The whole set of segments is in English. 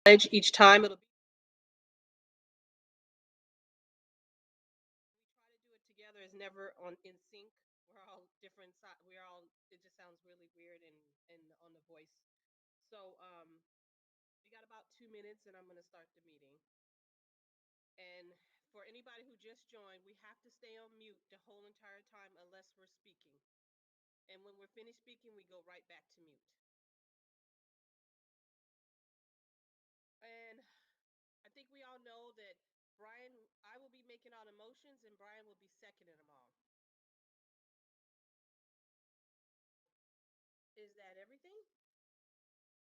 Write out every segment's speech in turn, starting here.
pledge each time. It'll be try to do it together. It's never on in sync. We're all different. We're all. It just sounds really weird and on the voice. So we got about 2 minutes, and I'm gonna start the meeting. And for anybody who just joined, we have to stay on mute the whole entire time unless we're speaking. And when we're finished speaking, we go right back to mute. And I think we all know that I will be making all the motions, and Brian will be seconding them all. Is that everything?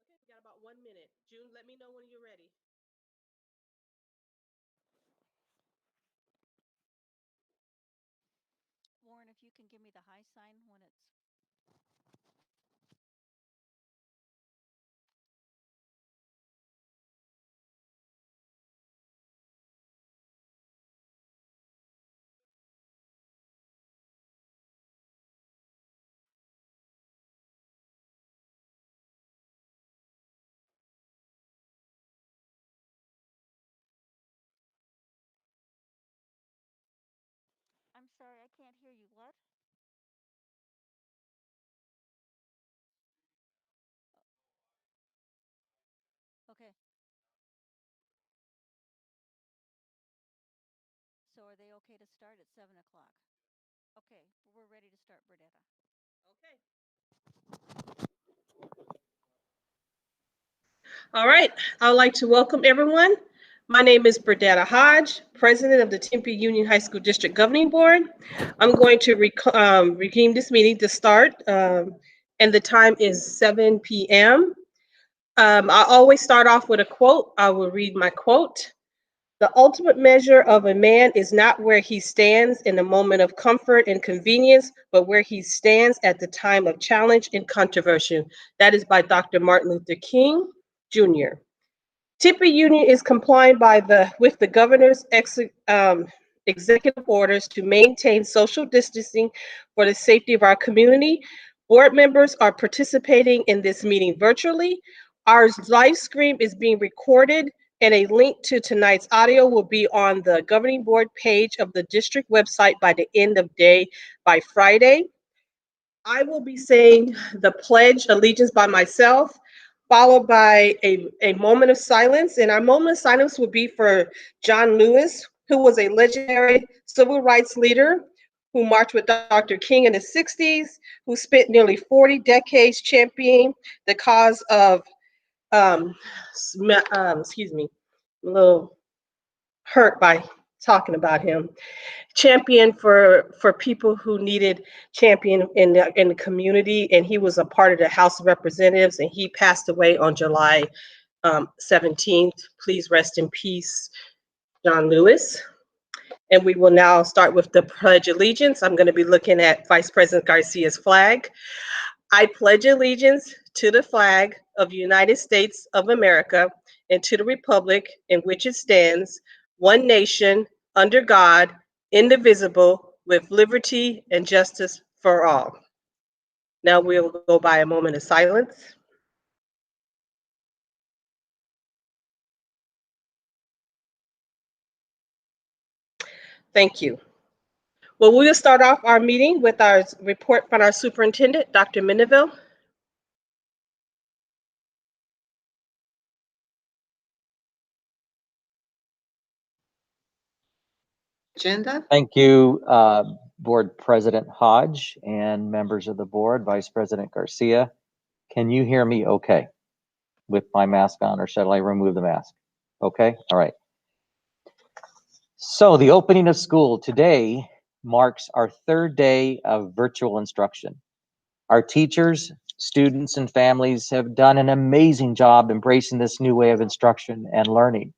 Okay, we got about 1 minute. June, let me know when you're ready. Warren, if you can give me the high sign when it's. I'm sorry, I can't hear you. What? Okay. So are they okay to start at 7 o'clock? Okay, we're ready to start, Bernetta. Okay. All right. I'd like to welcome everyone. My name is Bernetta Hodge, President of the Tempe Union High School District Governing Board. I'm going to redeem this meeting to start, and the time is 7 p.m. I always start off with a quote. I will read my quote. The ultimate measure of a man is not where he stands in the moment of comfort and convenience, but where he stands at the time of challenge and controversy. That is by Dr. Martin Luther King Jr. Tempe Union is complying with the governor's executive orders to maintain social distancing for the safety of our community. Board members are participating in this meeting virtually. Our live stream is being recorded, and a link to tonight's audio will be on the governing board page of the district website by the end of day by Friday. I will be saying the Pledge Allegiance by myself, followed by a moment of silence. And our moment of silence will be for John Lewis, who was a legendary civil rights leader who marched with Dr. King in the 60s, who spent nearly 40 decades championing the cause of, um, excuse me, I'm a little hurt by talking about him, champion for people who needed champion in the community, and he was a part of the House of Representatives, and he passed away on July 17th. Please rest in peace, John Lewis. And we will now start with the Pledge Allegiance. I'm going to be looking at Vice President Garcia's flag. I pledge allegiance to the flag of the United States of America and to the republic in which it stands, one nation, under God, indivisible, with liberty and justice for all. Now we'll go by a moment of silence. Thank you. Well, we'll start off our meeting with our report from our superintendent, Dr. Mendenville. Agenda. Thank you, Board President Hodge and members of the board, Vice President Garcia. Can you hear me okay with my mask on, or shall I remove the mask? Okay, all right. So the opening of school today marks our third day of virtual instruction. Our teachers, students, and families have done an amazing job embracing this new way of instruction and learning.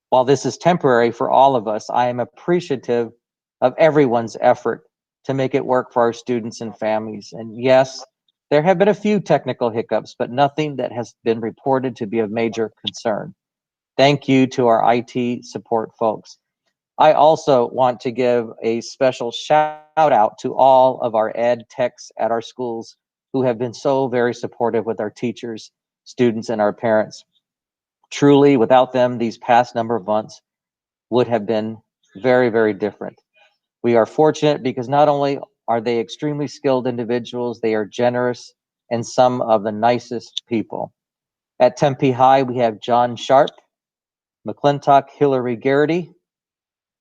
While this is temporary for all of us, I am appreciative of everyone's effort to make it work for our students and families. And yes, there have been a few technical hiccups, but nothing that has been reported to be of major concern. Thank you to our IT support folks. I also want to give a special shout out to all of our ed techs at our schools who have been so very supportive with our teachers, students, and our parents. Truly, without them, these past number of months would have been very, very different. We are fortunate because not only are they extremely skilled individuals, they are generous and some of the nicest people. At Tempe High, we have John Sharp, McClintock Hillary Garrity,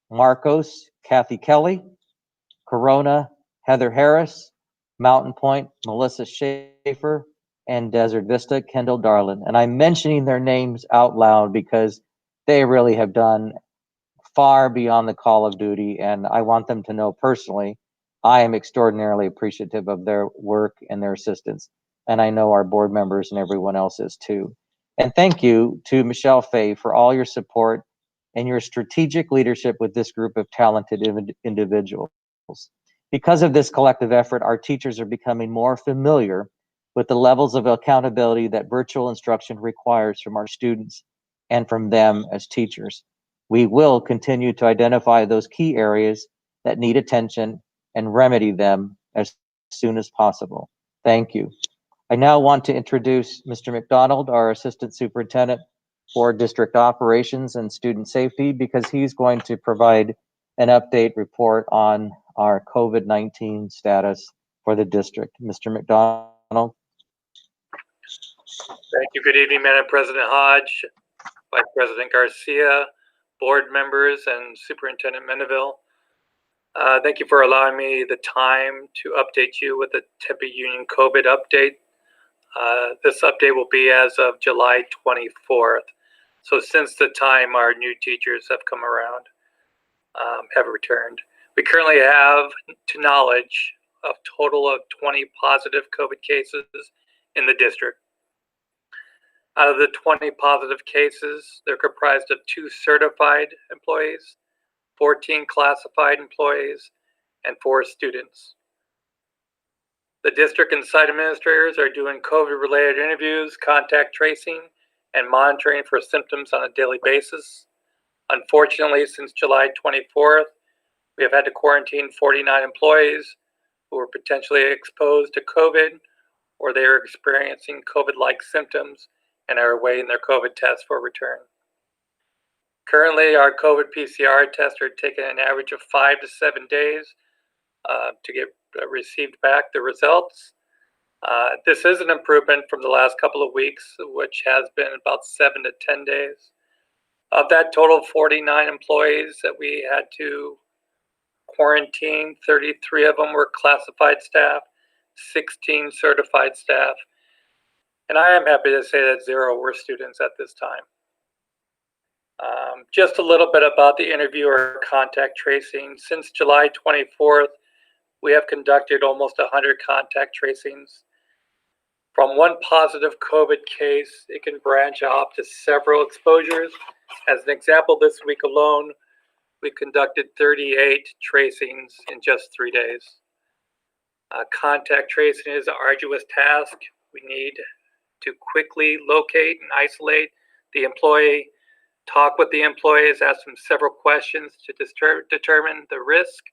Marcos Kathy Kelly, Corona Heather Harris, Mountain Point Melissa Schaefer, and Desert Vista Kendall Darlin. And I'm mentioning their names out loud because they really have done far beyond the call of duty, and I want them to know personally I am extraordinarily appreciative of their work and their assistance, and I know our board members and everyone else is too. And thank you to Michelle Fay for all your support and your strategic leadership with this group of talented individuals. Because of this collective effort, our teachers are becoming more familiar with the levels of accountability that virtual instruction requires from our students and from them as teachers. We will continue to identify those key areas that need attention and remedy them as soon as possible. Thank you. I now want to introduce Mr. McDonald, our Assistant Superintendent for District Operations and Student Safety, because he's going to provide an update report on our COVID-19 status for the district. Mr. McDonald. Thank you. Good evening, Madam President Hodge, Vice President Garcia, board members, and Superintendent Mendeville. Thank you for allowing me the time to update you with the Tempe Union COVID update. This update will be as of July 24th. So since the time our new teachers have come around, have returned. We currently have, to knowledge, a total of 20 positive COVID cases in the district. Out of the 20 positive cases, they're comprised of 2 certified employees, 14 classified employees, and 4 students. The district and site administrators are doing COVID-related interviews, contact tracing, and monitoring for symptoms on a daily basis. Unfortunately, since July 24th, we have had to quarantine 49 employees who were potentially exposed to COVID, or they are experiencing COVID-like symptoms and are awaiting their COVID test for return. Currently, our COVID PCR tests are taking an average of 5 to 7 days to get received back the results. This is an improvement from the last couple of weeks, which has been about 7 to 10 days. Of that total 49 employees that we had to quarantine, 33 of them were classified staff, 16 certified staff, and I am happy to say that 0 were students at this time. Just a little bit about the interview or contact tracing. Since July 24th, we have conducted almost 100 contact tracings. From one positive COVID case, it can branch off to several exposures. As an example, this week alone, we conducted 38 tracings in just 3 days. Contact tracing is an arduous task. We need to quickly locate and isolate the employee, talk with the employees, ask them several questions to determine the risk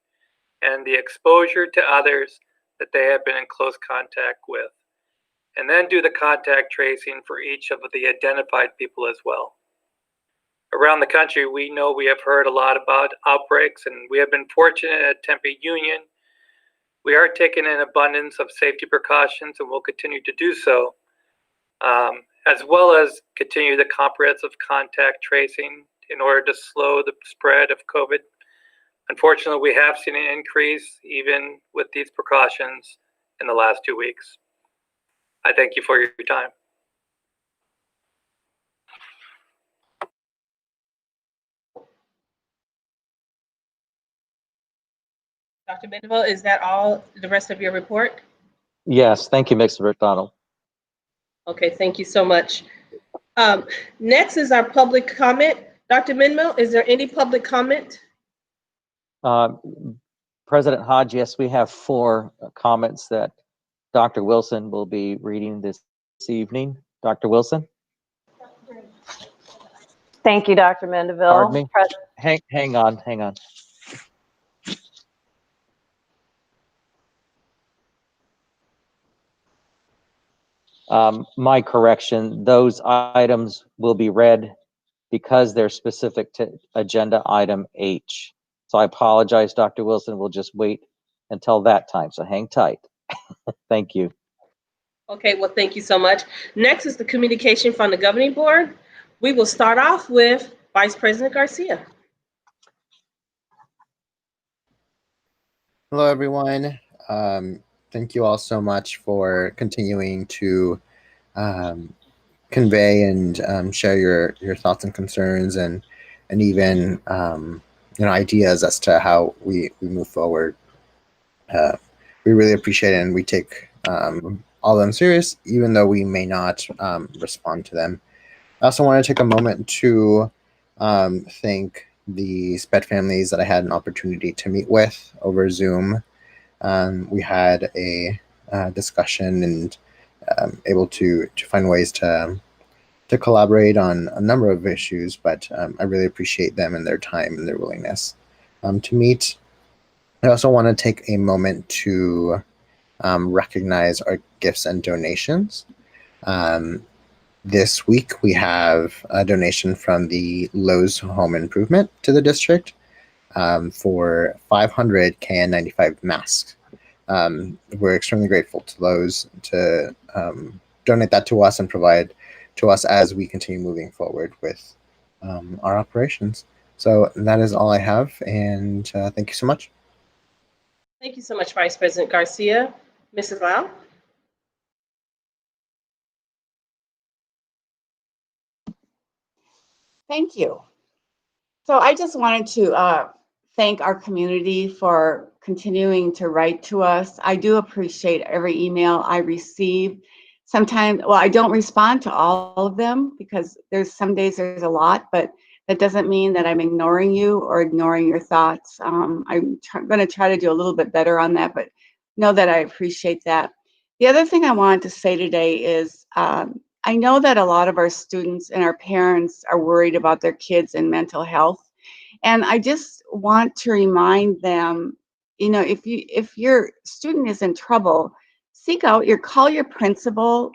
and the exposure to others that they have been in close contact with, and then do the contact tracing for each of the identified people as well. Around the country, we know we have heard a lot about outbreaks, and we have been fortunate at Tempe Union. We are taking an abundance of safety precautions, and will continue to do so, as well as continue the comprehensive contact tracing in order to slow the spread of COVID. Unfortunately, we have seen an increase even with these precautions in the last 2 weeks. I thank you for your time. Dr. Mendeville, is that all, the rest of your report? Yes, thank you, Mr. McDonald. Okay, thank you so much. Next is our public comment. Dr. Mendeville, is there any public comment? President Hodge, yes, we have 4 comments that Dr. Wilson will be reading this evening. Dr. Wilson? Thank you, Dr. Mendeville. Pardon me? Hang on. My correction, those items will be read because they're specific to agenda item H. So I apologize, Dr. Wilson. We'll just wait until that time. So hang tight. Thank you. Okay, well, thank you so much. Next is the communication from the governing board. We will start off with Vice President Garcia. Hello, everyone. Thank you all so much for continuing to convey and share your thoughts and concerns and even ideas as to how we move forward. We really appreciate it, and we take all of them serious, even though we may not respond to them. I also want to take a moment to thank the SPED families that I had an opportunity to meet with over Zoom. We had a discussion and able to find ways to collaborate on a number of issues, but I really appreciate them and their time and their willingness to meet. I also want to take a moment to recognize our gifts and donations. This week we have a donation from the Lowe's Home Improvement to the district for 500 KN95 masks. We're extremely grateful to Lowe's to donate that to us and provide to us as we continue moving forward with our operations. So that is all I have, and thank you so much. Thank you so much, Vice President Garcia. Mrs. Lau? Thank you. So I just wanted to thank our community for continuing to write to us. I do appreciate every email I receive. Sometimes, well, I don't respond to all of them because there's some days there's a lot, but that doesn't mean that I'm ignoring you or ignoring your thoughts. I'm going to try to do a little bit better on that, but know that I appreciate that. The other thing I wanted to say today is I know that a lot of our students and our parents are worried about their kids and mental health. And I just want to remind them, you know, if your student is in trouble, call your principal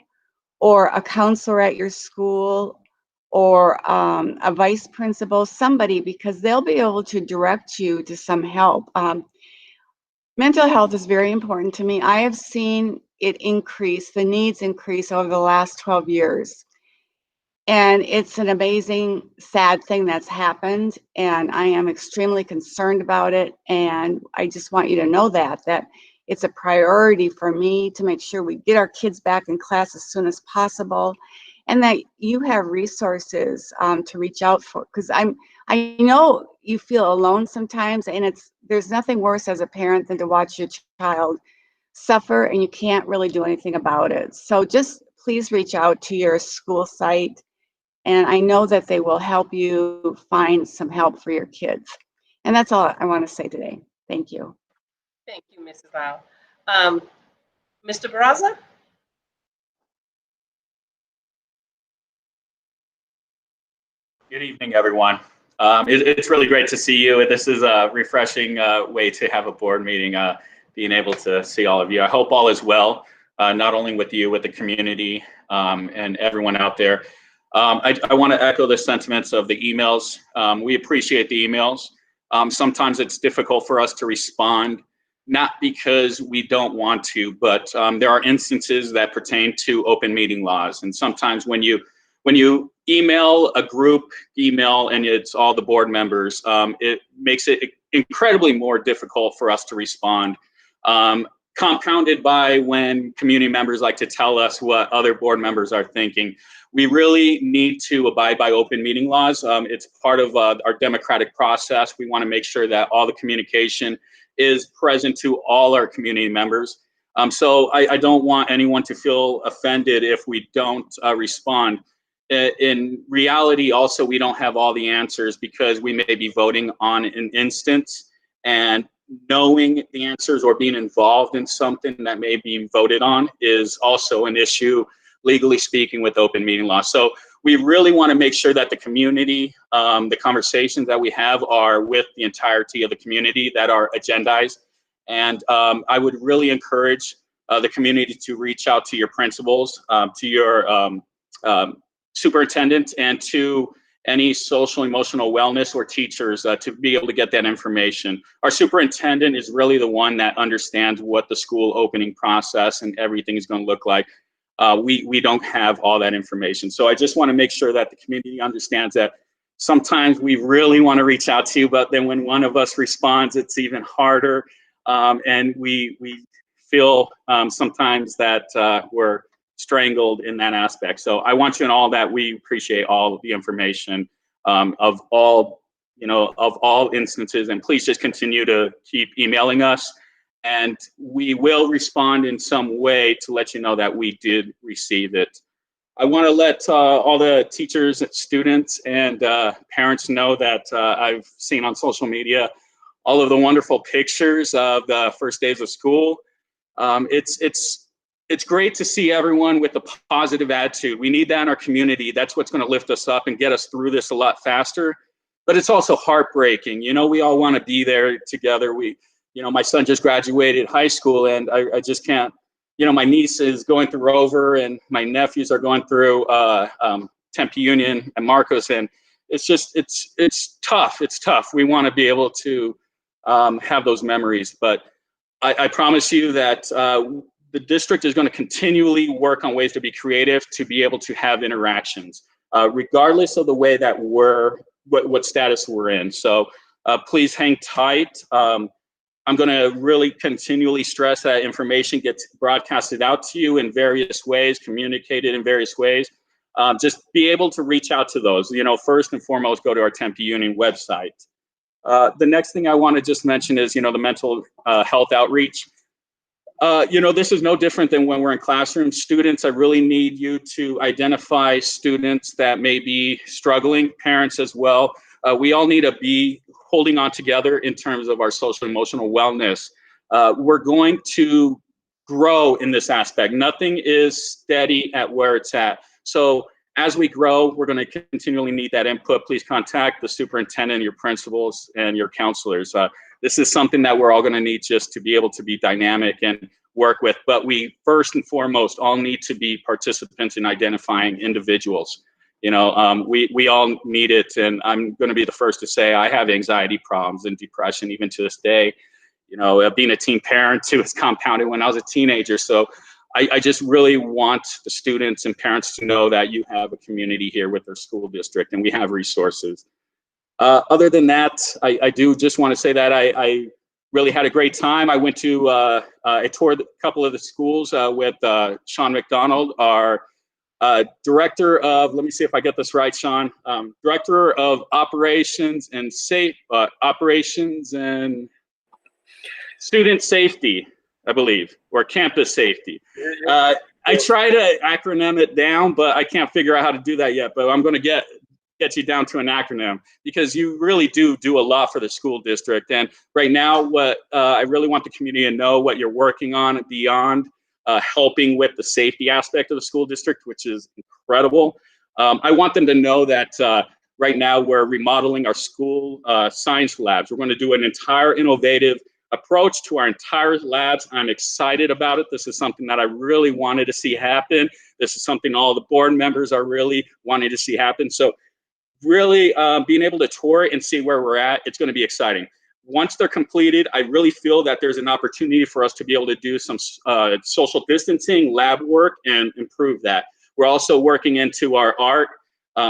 or a counselor at your school or a vice principal, somebody, because they'll be able to direct you to some help. Mental health is very important to me. I have seen it increase, the needs increase over the last 12 years. And it's an amazing, sad thing that's happened. And I am extremely concerned about it. And I just want you to know that it's a priority for me to make sure we get our kids back in class as soon as possible. And that you have resources to reach out for, because I know you feel alone sometimes, and there's nothing worse as a parent than to watch your child suffer and you can't really do anything about it. So just please reach out to your school site, and I know that they will help you find some help for your kids. And that's all I want to say today. Thank you. Thank you, Mrs. Lau. Mr. Barraza? Good evening, everyone. It's really great to see you. This is a refreshing way to have a board meeting, being able to see all of you. I hope all is well, not only with you, with the community and everyone out there. I want to echo the sentiments of the emails. We appreciate the emails. Sometimes it's difficult for us to respond, not because we don't want to, but there are instances that pertain to open meeting laws. And sometimes when you email a group email and it's all the board members, it makes it incredibly more difficult for us to respond. Compounded by when community members like to tell us what other board members are thinking. We really need to abide by open meeting laws. It's part of our democratic process. We want to make sure that all the communication is present to all our community members. So I don't want anyone to feel offended if we don't respond. In reality, also, we don't have all the answers because we may be voting on an instance, and knowing the answers or being involved in something that may be voted on is also an issue, legally speaking, with open meeting law. So we really want to make sure that the community, the conversations that we have are with the entirety of the community that are agendized. And I would really encourage the community to reach out to your principals, to your superintendent, and to any social emotional wellness or teachers to be able to get that information. Our superintendent is really the one that understands what the school opening process and everything is going to look like. We don't have all that information. So I just want to make sure that the community understands that sometimes we really want to reach out to you, but then when one of us responds, it's even harder. And we feel sometimes that we're strangled in that aspect. So I want you to know that we appreciate all of the information of all instances, and please just continue to keep emailing us, and we will respond in some way to let you know that we did receive it. I want to let all the teachers, students, and parents know that I've seen on social media all of the wonderful pictures of the first days of school. It's great to see everyone with a positive attitude. We need that in our community. That's what's going to lift us up and get us through this a lot faster. But it's also heartbreaking. You know, we all want to be there together. My son just graduated high school, and I just can't. My niece is going through Rover, and my nephews are going through Tempe Union and Marcos, and it's tough. It's tough. We want to be able to have those memories, but I promise you that the district is going to continually work on ways to be creative, to be able to have interactions, regardless of the way that what status we're in. So please hang tight. I'm going to really continually stress that information gets broadcasted out to you in various ways, communicated in various ways. Just be able to reach out to those. First and foremost, go to our Tempe Union website. The next thing I want to just mention is, the mental health outreach. This is no different than when we're in classrooms. Students, I really need you to identify students that may be struggling, parents as well. We all need to be holding on together in terms of our social emotional wellness. We're going to grow in this aspect. Nothing is steady at where it's at. So as we grow, we're going to continually need that input. Please contact the superintendent, your principals, and your counselors. This is something that we're all going to need just to be able to be dynamic and work with. But we first and foremost all need to be participants in identifying individuals. We all need it. And I'm going to be the first to say I have anxiety problems and depression even to this day. Being a teen parent too, it's compounded when I was a teenager. So I just really want the students and parents to know that you have a community here with their school district, and we have resources. Other than that, I do just want to say that I really had a great time. I went to, I toured a couple of the schools with Sean McDonald, our director of, let me see if I get this right, Sean, director of operations and student safety, I believe, or campus safety. I try to acronym it down, but I can't figure out how to do that yet. But I'm going to get you down to an acronym, because you really do a lot for the school district. And right now, what I really want the community to know what you're working on beyond helping with the safety aspect of the school district, which is incredible. I want them to know that right now we're remodeling our school science labs. We're going to do an entire innovative approach to our entire labs. I'm excited about it. This is something that I really wanted to see happen. This is something all the board members are really wanting to see happen. So really being able to tour and see where we're at, it's going to be exciting. Once they're completed, I really feel that there's an opportunity for us to be able to do some social distancing, lab work, and improve that. We're also working into our art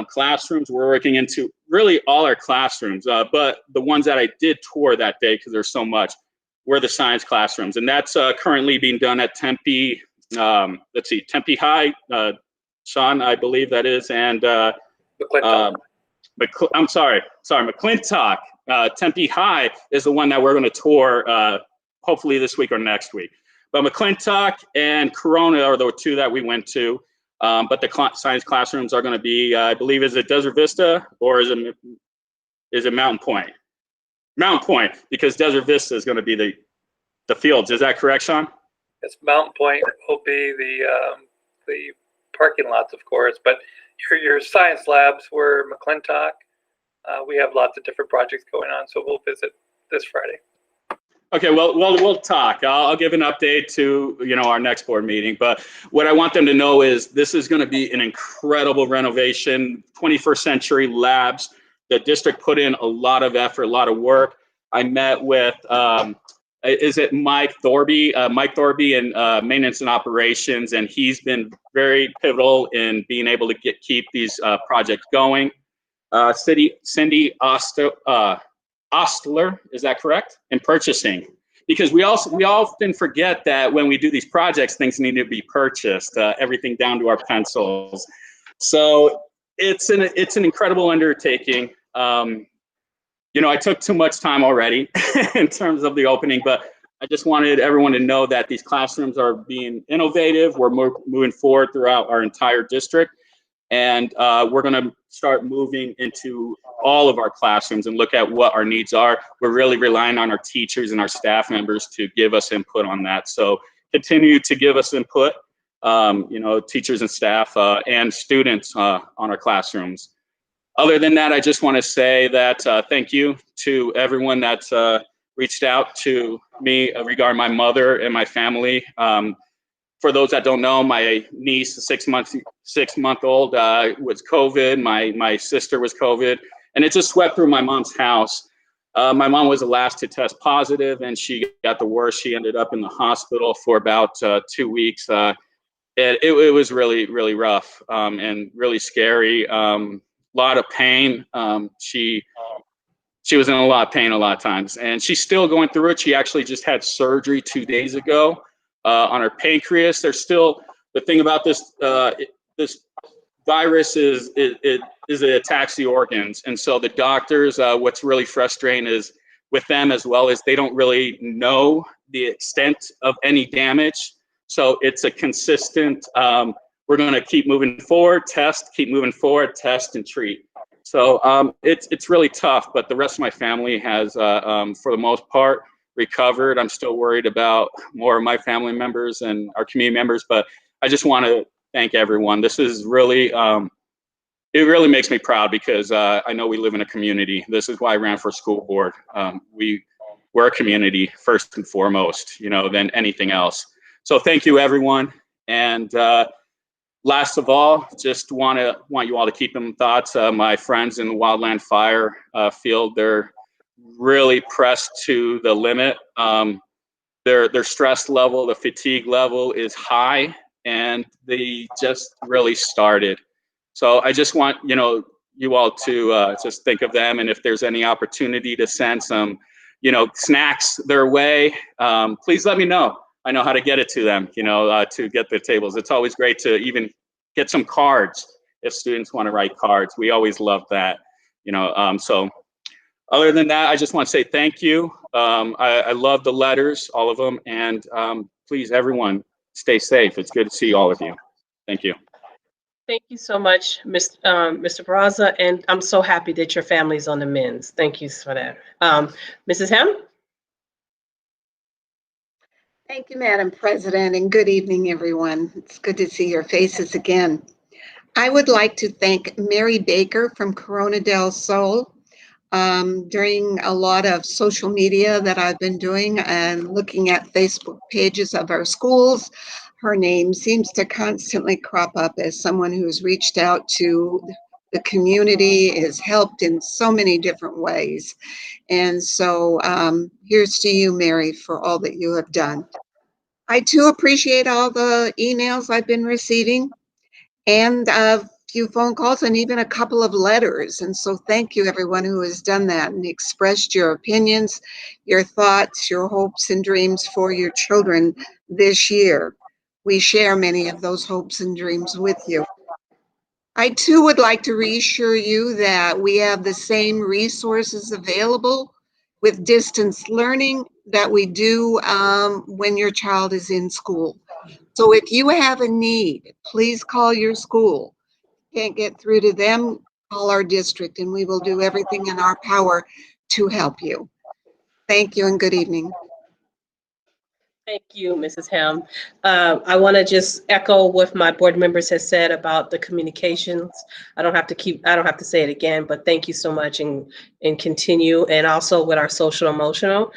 classrooms. We're working into really all our classrooms, but the ones that I did tour that day, because there's so much, were the science classrooms. And that's currently being done at Tempe, Tempe High, Sean, I believe that is, and McClintock. McClintock. Tempe High is the one that we're going to tour hopefully this week or next week. But McClintock and Corona are the two that we went to. But the science classrooms are going to be, I believe, is it Desert Vista or is it Mountain Point? Mountain Point, because Desert Vista is going to be the fields. Is that correct, Sean? It's Mountain Point will be the parking lots, of course, but your science labs were McClintock. We have lots of different projects going on, so we'll visit this Friday. Okay, well, we'll talk. I'll give an update to, our next board meeting. But what I want them to know is this is going to be an incredible renovation, 21st century labs. The district put in a lot of effort, a lot of work. I met with, is it Mike Thorby? Mike Thorby in maintenance and operations, and he's been very pivotal in being able to keep these projects going. Cindy Ostler, is that correct? In purchasing, because we often forget that when we do these projects, things need to be purchased, everything down to our pencils. So it's an incredible undertaking. I took too much time already in terms of the opening, but I just wanted everyone to know that these classrooms are being innovative. We're moving forward throughout our entire district. And we're going to start moving into all of our classrooms and look at what our needs are. We're really relying on our teachers and our staff members to give us input on that. So continue to give us input, teachers and staff and students on our classrooms. Other than that, I just want to say that thank you to everyone that's reached out to me regarding my mother and my family. For those that don't know, my niece, 6-month-old, was COVID. My sister was COVID, and it just swept through my mom's house. My mom was the last to test positive, and she got the worst. She ended up in the hospital for about 2 weeks. It was really, really rough and really scary. Lot of pain. She was in a lot of pain a lot of times, and she's still going through it. She actually just had surgery 2 days ago. On her pancreas. There's still the thing about this this virus is it attacks the organs, and so the doctors, what's really frustrating is with them as well is they don't really know the extent of any damage. So it's a consistent. We're going to keep moving forward, keep moving forward, test and treat. So it's really tough, but the rest of my family has, for the most part, recovered. I'm still worried about more of my family members and our community members, but I just want to thank everyone. This is really, it really makes me proud because I know we live in a community. This is why I ran for school board. We're a community first and foremost, than anything else. So thank you, everyone. And last of all, just want you all to keep in thoughts. My friends in the wildland fire field, they're really pressed to the limit. Their stress level, the fatigue level is high, and they just really started. So I just want you all to just think of them, and if there's any opportunity to send some snacks their way, please let me know. I know how to get it to them, to get the tables. It's always great to even get some cards if students want to write cards. We always love that, so. Other than that, I just want to say thank you. I love the letters, all of them, and please, everyone, stay safe. It's good to see all of you. Thank you. Thank you so much, Mr. Barraza, and I'm so happy that your family's on the mends. Thank you for that. Mrs. Hem? Thank you, Madam President, and good evening, everyone. It's good to see your faces again. I would like to thank Mary Baker from Corona del Sol. During a lot of social media that I've been doing and looking at Facebook pages of our schools, her name seems to constantly crop up as someone who's reached out to the community, has helped in so many different ways. And so here's to you, Mary, for all that you have done. I too appreciate all the emails I've been receiving and few phone calls and even a couple of letters. And so thank you everyone who has done that and expressed your opinions, your thoughts, your hopes and dreams for your children this year. We share many of those hopes and dreams with you. I too would like to reassure you that we have the same resources available with distance learning that we do when your child is in school. So if you have a need, please call your school. Can't get through to them, call our district, and we will do everything in our power to help you. Thank you and good evening. Thank you, Mrs. Hem. I want to just echo what my board members have said about the communications. I don't have to say it again, but thank you so much and continue. And also with our social emotional.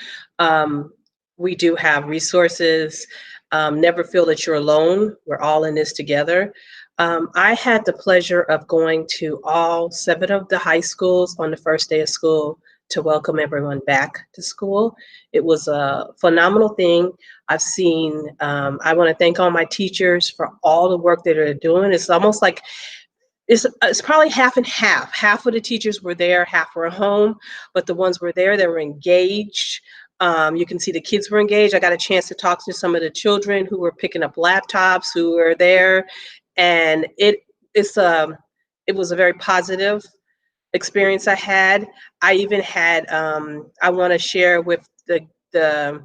we do have resources. Never feel that you're alone. We're all in this together. I had the pleasure of going to all 7 of the high schools on the first day of school to welcome everyone back to school. It was a phenomenal thing. I've seen, I want to thank all my teachers for all the work that they're doing. It's almost like it's probably half and half. Half of the teachers were there, half were home, but the ones were there, they were engaged. You can see the kids were engaged. I got a chance to talk to some of the children who were picking up laptops, who were there, and it was a very positive experience I had. I even had I want to share with the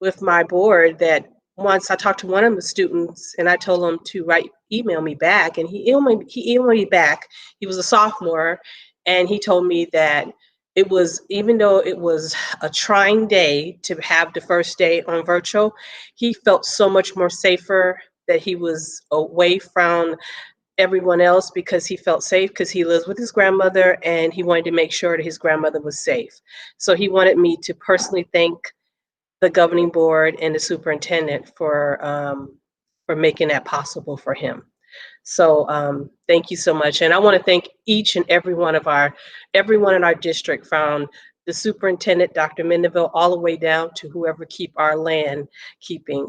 with my board that once I talked to one of the students and I told him to email me back, and he emailed me back. He was a sophomore, and he told me that it was, even though it was a trying day to have the first day on virtual, he felt so much more safer that he was away from everyone else because he felt safe, because he lives with his grandmother and he wanted to make sure that his grandmother was safe. So he wanted me to personally thank the governing board and the superintendent for making that possible for him. So thank you so much. And I want to thank each and everyone in our district, from the superintendent, Dr. Mendeville, all the way down to whoever keep our land keeping.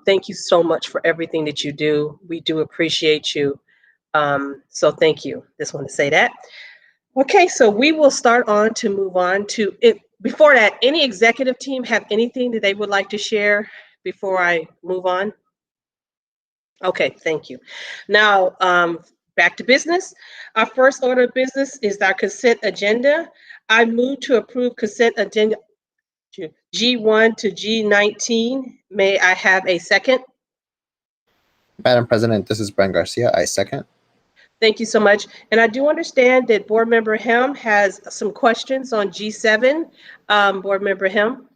Thank you so much for everything that you do. We do appreciate you. So thank you. Just want to say that. Okay, so we will start on to move on to it. Before that, any executive team have anything that they would like to share before I move on? Okay, thank you. Now, back to business. Our first order of business is our consent agenda. I move to approve consent agenda G1 to G19. May I have a second? Madam President, this is Brian Garcia. I second. Thank you so much. And I do understand that Board Member Hem has some questions on G7. Board Member Hem.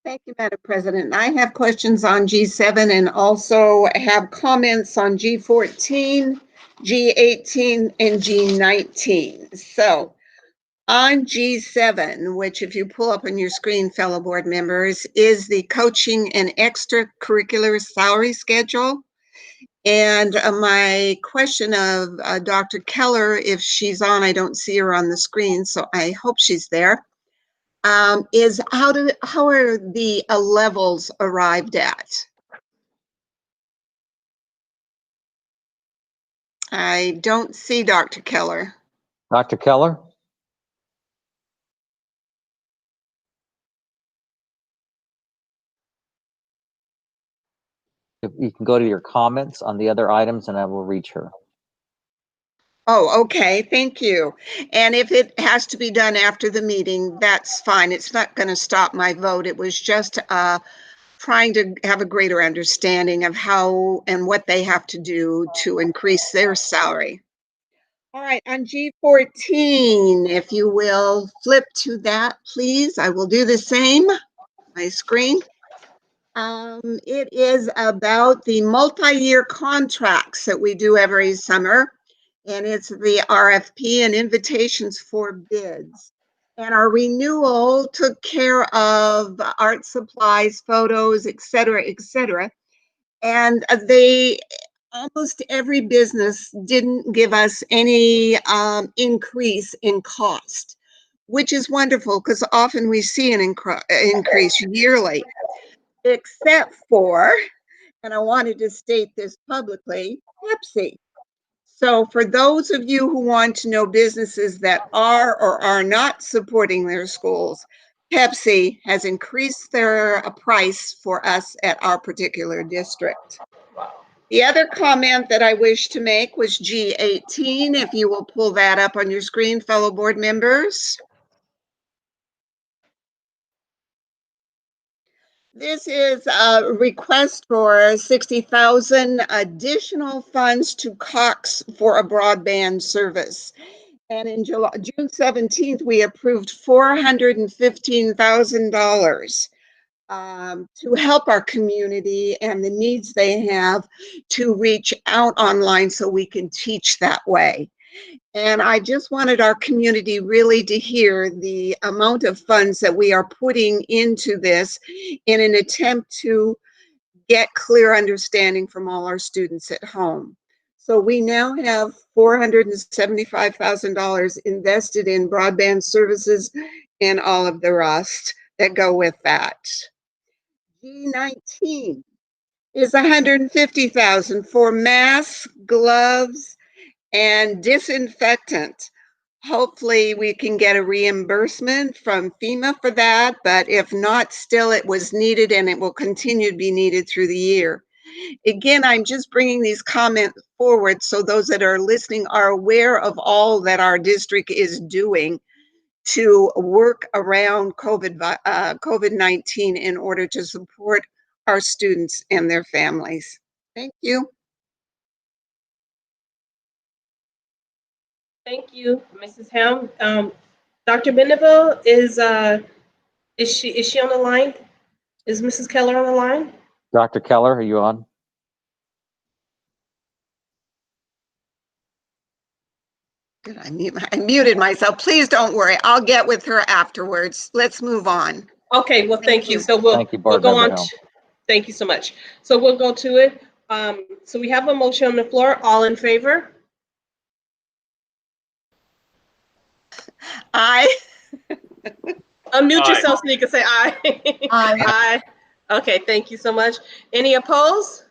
Thank you, Madam President. I have questions on G7 and also have comments on G14, G18, and G19. So on G7, which if you pull up on your screen, fellow board members, is the coaching and extracurricular salary schedule. And my question of Dr. Keller, if she's on, I don't see her on the screen, so I hope she's there, is how are the levels arrived at? I don't see Dr. Keller. Dr. Keller? If you can go to your comments on the other items and I will reach her. Oh, okay, thank you. And if it has to be done after the meeting, that's fine. It's not going to stop my vote. It was just trying to have a greater understanding of how and what they have to do to increase their salary. All right, on G14, if you will flip to that, please. I will do the same. My screen. It is about the multi-year contracts that we do every summer, and it's the RFP and invitations for bids. And our renewal took care of art supplies, photos, et cetera, et cetera. And almost every business didn't give us any increase in cost, which is wonderful because often we see an increase yearly, except for, and I wanted to state this publicly, Pepsi. So for those of you who want to know businesses that are or are not supporting their schools, Pepsi has increased their price for us at our particular district. The other comment that I wish to make was G18, if you will pull that up on your screen, fellow board members. This is a request for 60,000 additional funds to Cox for a broadband service. And in June 17th, we approved $415,000 to help our community and the needs they have to reach out online so we can teach that way. And I just wanted our community really to hear the amount of funds that we are putting into this in an attempt to get clear understanding from all our students at home. So we now have $475,000 invested in broadband services and all of the rest that go with that. G19 is $150,000 for masks, gloves, and disinfectant. Hopefully we can get a reimbursement from FEMA for that, but if not, still it was needed and it will continue to be needed through the year. Again, I'm just bringing these comments forward so those that are listening are aware of all that our district is doing to work around COVID-19 in order to support our students and their families. Thank you. Thank you, Mrs. Helm. Dr. Benneville, is she on the line? Is Mrs. Keller on the line? Dr. Keller, are you on? Good, I muted myself. Please don't worry. I'll get with her afterwards. Let's move on. Okay, well, thank you. So Thank you, we'll Board go Member on. Helm. Thank you so much. So we'll go to it. So we have a motion on the floor. All in favor? Aye. Unmute Aye. yourself so you can say aye. Aye. Aye. Okay, thank you so much. Any opposed?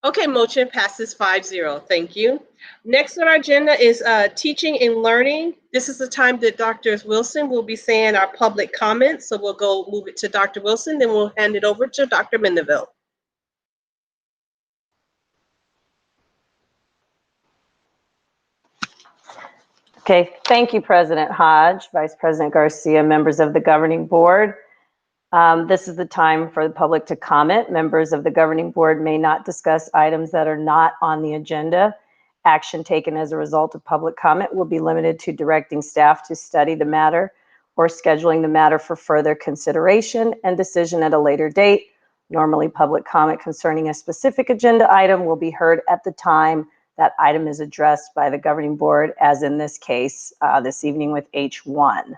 Okay, motion passes 5-0. Thank you. Next on our agenda is teaching and learning. This is the time that Dr. Wilson will be saying our public comments. So we'll go move it to Dr. Wilson, then we'll hand it over to Dr. Mendeville. Okay, thank you, President Hodge, Vice President Garcia, members of the governing board. This is the time for the public to comment. Members of the governing board may not discuss items that are not on the agenda. Action taken as a result of public comment will be limited to directing staff to study the matter or scheduling the matter for further consideration and decision at a later date. Normally, public comment concerning a specific agenda item will be heard at the time that item is addressed by the governing board, as in this case, this evening with H1.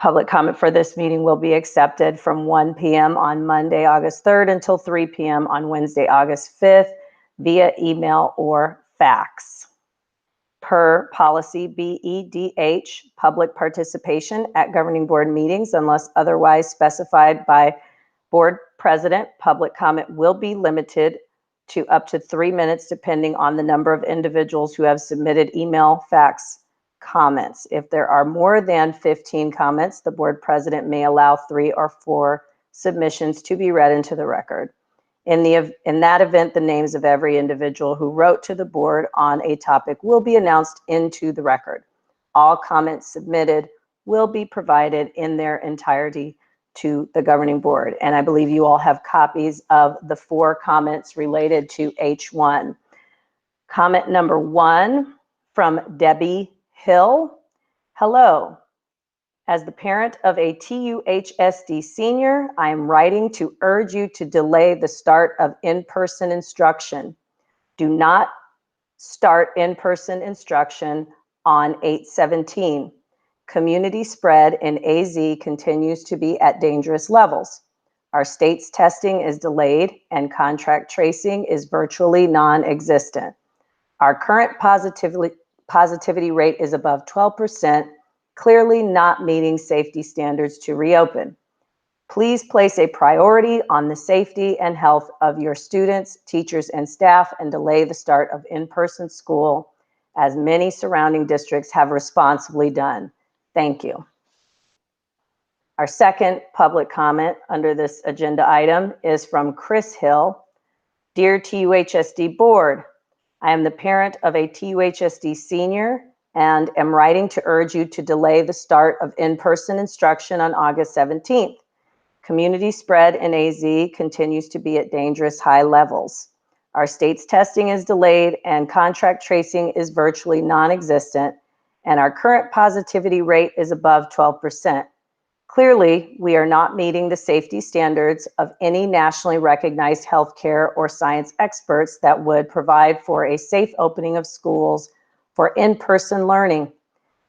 Public comment for this meeting will be accepted from 1 p.m. on Monday, August 3rd until 3 p.m. on Wednesday, August 5th via email or fax. Per policy BEDH, public participation at governing board meetings unless otherwise specified by board president, public comment will be limited to up to 3 minutes depending on the number of individuals who have submitted email, fax, comments. If there are more than 15 comments, the board president may allow 3 or 4 submissions to be read into the record. In that event, the names of every individual who wrote to the board on a topic will be announced into the record. All comments submitted will be provided in their entirety to the governing board. And I believe you all have copies of the 4 comments related to H1. Comment number 1 from Debbie Hill. Hello. As the parent of a TUHSD senior, I am writing to urge you to delay the start of in-person instruction. Do not start in-person instruction on 8/17. Community spread in AZ continues to be at dangerous levels. Our state's testing is delayed and contact tracing is virtually non-existent. Our current positivity rate is above 12%, clearly not meeting safety standards to reopen. Please place a priority on the safety and health of your students, teachers, and staff and delay the start of in-person school as many surrounding districts have responsibly done. Thank you. Our second public comment under this agenda item is from Chris Hill. Dear TUHSD Board, I am the parent of a TUHSD senior and am writing to urge you to delay the start of in-person instruction on August 17th. Community spread in AZ continues to be at dangerous high levels. Our state's testing is delayed and contact tracing is virtually non-existent, and our current positivity rate is above 12%, Clearly, we are not meeting the safety standards of any nationally recognized healthcare or science experts that would provide for a safe opening of schools for in-person learning.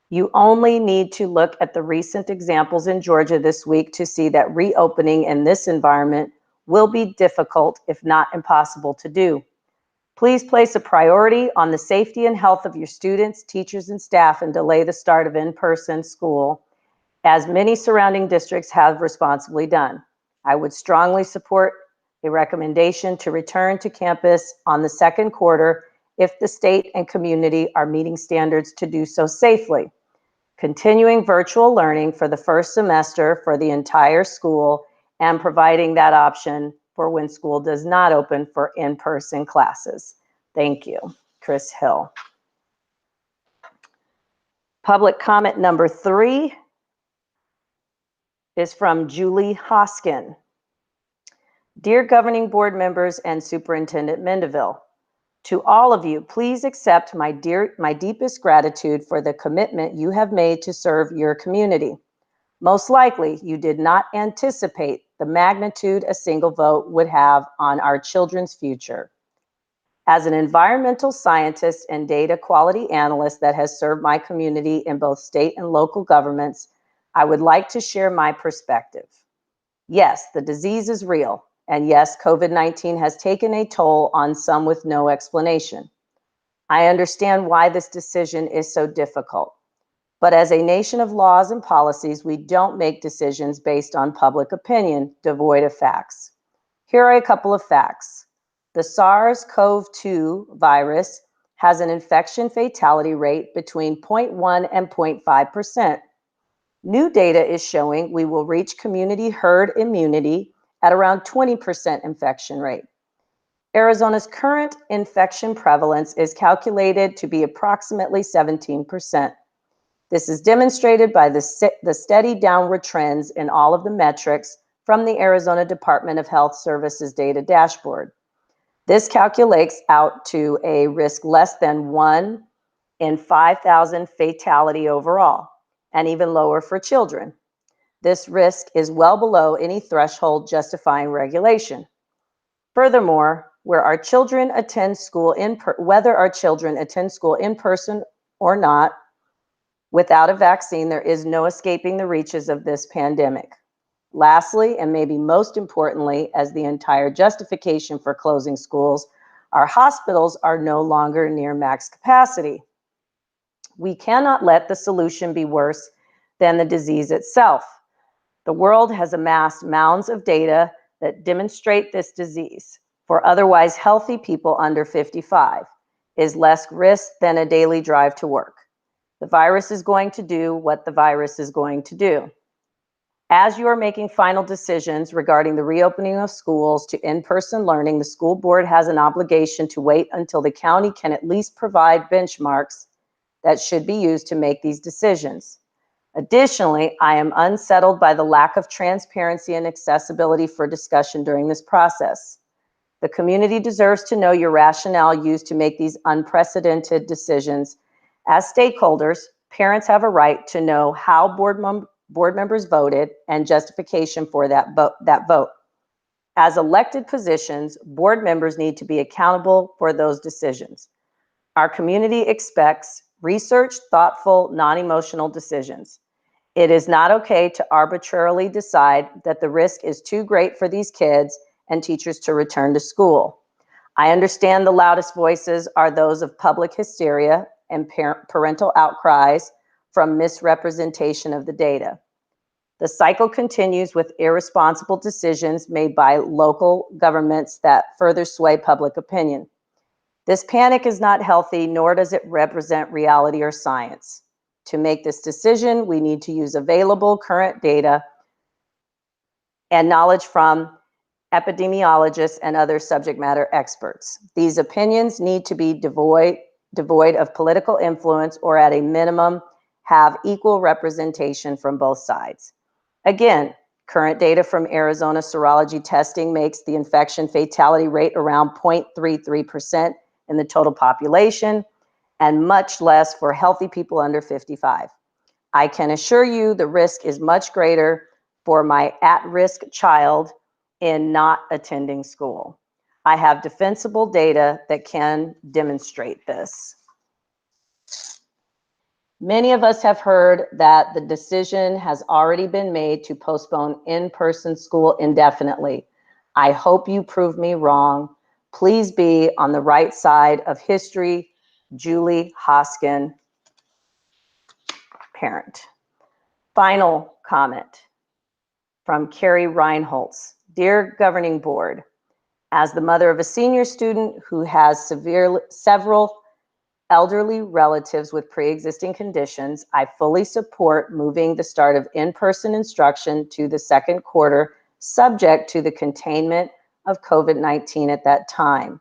You only need to look at the recent examples in Georgia this week to see that reopening in this environment will be difficult, if not impossible to do. Please place a priority on the safety and health of your students, teachers, and staff and delay the start of in-person school, as many surrounding districts have responsibly done. I would strongly support a recommendation to return to campus on the second quarter if the state and community are meeting standards to do so safely. Continuing virtual learning for the first semester for the entire school and providing that option for when school does not open for in-person classes. Thank you. Chris Hill. Public comment number 3 is from Julie Hoskin. Dear Governing Board members and Superintendent Mendeville, to all of you, please accept my deepest gratitude for the commitment you have made to serve your community. Most likely, you did not anticipate the magnitude a single vote would have on our children's future. As an environmental scientist and data quality analyst that has served my community in both state and local governments, I would like to share my perspective. Yes, the disease is real. And yes, COVID-19 has taken a toll on some with no explanation. I understand why this decision is so difficult. But as a nation of laws and policies, we don't make decisions based on public opinion, devoid of facts. Here are a couple of facts. The SARS-CoV-2 virus has an infection fatality rate between 0.1 and 0.5%. New data is showing we will reach community herd immunity at around 20% infection rate. Arizona's current infection prevalence is calculated to be approximately 17%. This is demonstrated by the steady downward trends in all of the metrics from the Arizona Department of Health Services data dashboard. This calculates out to a risk less than 1 in 5,000 fatality overall, and even lower for children. This risk is well below any threshold justifying regulation. Furthermore, whether our children attend school in person or not, without a vaccine, there is no escaping the reaches of this pandemic. Lastly, and maybe most importantly, as the entire justification for closing schools, our hospitals are no longer near max capacity. We cannot let the solution be worse than the disease itself. The world has amassed mounds of data that demonstrate this disease for otherwise healthy people under 55 is less risk than a daily drive to work. The virus is going to do what the virus is going to do. As you are making final decisions regarding the reopening of schools to in-person learning, the school board has an obligation to wait until the county can at least provide benchmarks that should be used to make these decisions. Additionally, I am unsettled by the lack of transparency and accessibility for discussion during this process. The community deserves to know your rationale used to make these unprecedented decisions. As stakeholders, parents have a right to know how board members voted and justification for that vote. As elected positions, board members need to be accountable for those decisions. Our community expects researched, thoughtful, non-emotional decisions. It is not okay to arbitrarily decide that the risk is too great for these kids and teachers to return to school. I understand the loudest voices are those of public hysteria and parental outcries from misrepresentation of the data. The cycle continues with irresponsible decisions made by local governments that further sway public opinion. This panic is not healthy, nor does it represent reality or science. To make this decision, we need to use available current data and knowledge from epidemiologists and other subject matter experts. These opinions need to be devoid of political influence, or at a minimum, have equal representation from both sides. Again, current data from Arizona serology testing makes the infection fatality rate around 0.33% in the total population, and much less for healthy people under 55. I can assure you the risk is much greater for my at-risk child in not attending school. I have defensible data that can demonstrate this. Many of us have heard that the decision has already been made to postpone in-person school indefinitely. I hope you prove me wrong. Please be on the right side of history. Julie Hoskin, parent. Final comment from Carrie Reinholtz. Dear Governing Board, as the mother of a senior student who has several elderly relatives with pre-existing conditions, I fully support moving the start of in-person instruction to the second quarter, subject to the containment of COVID-19 at that time.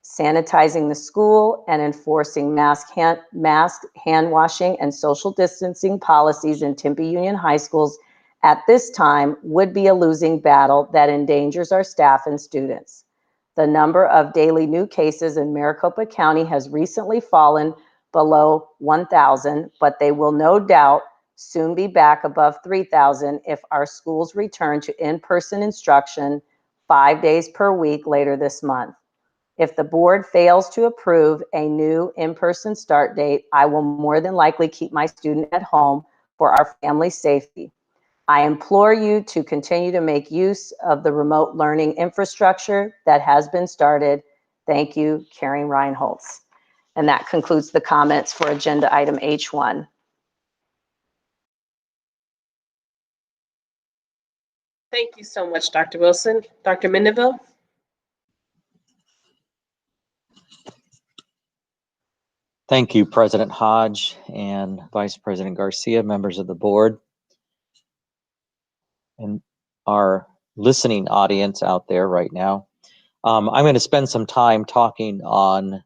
Sanitizing the school and enforcing mask hand washing and social distancing policies in Tempe Union High Schools at this time would be a losing battle that endangers our staff and students. The number of daily new cases in Maricopa County has recently fallen below 1,000, but they will no doubt soon be back above 3,000 if our schools return to in-person instruction 5 days per week later this month. If the board fails to approve a new in-person start date, I will more than likely keep my student at home for our family's safety. I implore you to continue to make use of the remote learning infrastructure that has been started. Thank you, Karen Reinholtz. And that concludes the comments for agenda item H1. Thank you so much, Dr. Wilson. Dr. Mendeville? Thank you, President Hodge and Vice President Garcia, members of the board, and our listening audience out there right now. I'm going to spend some time talking on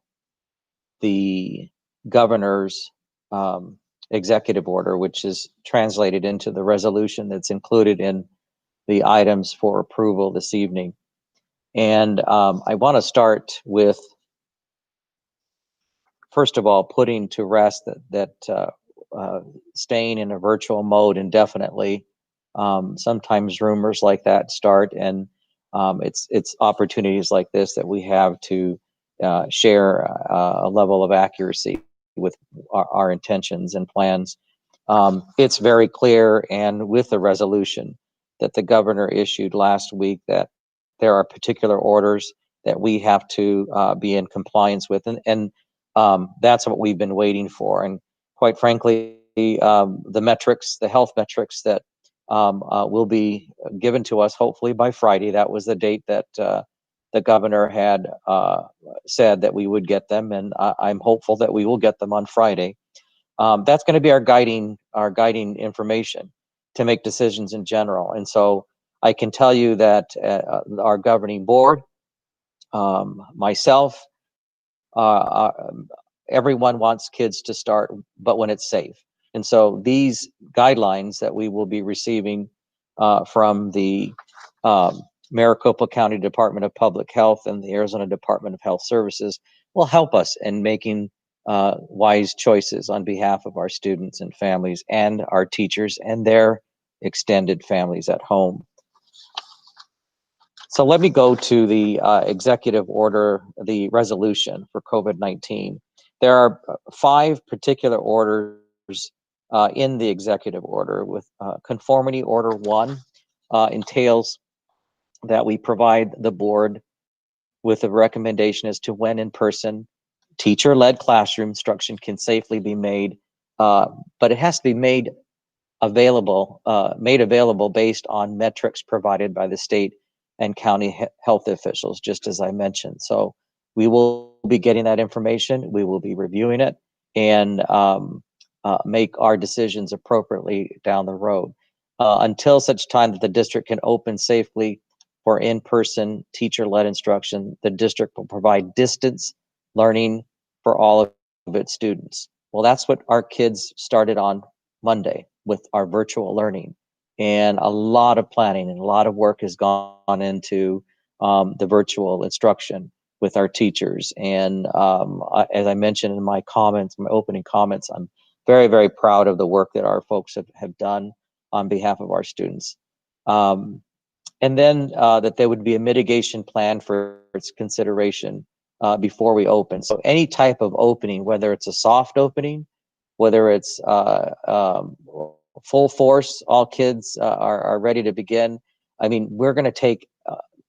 the governor's executive order, which is translated into the resolution that's included in the items for approval this evening. And I want to start with, first of all, putting to rest that staying in a virtual mode indefinitely. Sometimes rumors like that start, and it's opportunities like this that we have to share a level of accuracy with our intentions and plans. It's very clear, and with the resolution that the governor issued last week, that there are particular orders that we have to be in compliance with, and that's what we've been waiting for. And quite frankly, the metrics, the health metrics that will be given to us hopefully by Friday. That was the date that the governor had said that we would get them, and I'm hopeful that we will get them on Friday. That's going to be our guiding information to make decisions in general. And so I can tell you that our governing board, myself, everyone wants kids to start, but when it's safe. And so these guidelines that we will be receiving from the Maricopa County Department of Public Health and the Arizona Department of Health Services will help us in making wise choices on behalf of our students and families and our teachers and their extended families at home. So let me go to the executive order, the resolution for COVID-19. There are 5 particular orders in the executive order. With conformity order 1 entails that we provide the board with a recommendation as to when in-person teacher-led classroom instruction can safely be made, but it has to be made available based on metrics provided by the state and county health officials, just as I mentioned. So we will be getting that information, we will be reviewing it, and make our decisions appropriately down the road. Until such time that the district can open safely for in-person teacher-led instruction, the district will provide distance learning for all of its students. Well, that's what our kids started on Monday with our virtual learning. And a lot of planning and a lot of work has gone into the virtual instruction with our teachers. And as I mentioned in my comments, my opening comments, I'm very, very proud of the work that our folks have done on behalf of our students. And then that there would be a mitigation plan for its consideration before we open. So any type of opening, whether it's a soft opening, whether it's full force, all kids are ready to begin. I mean, we're going to take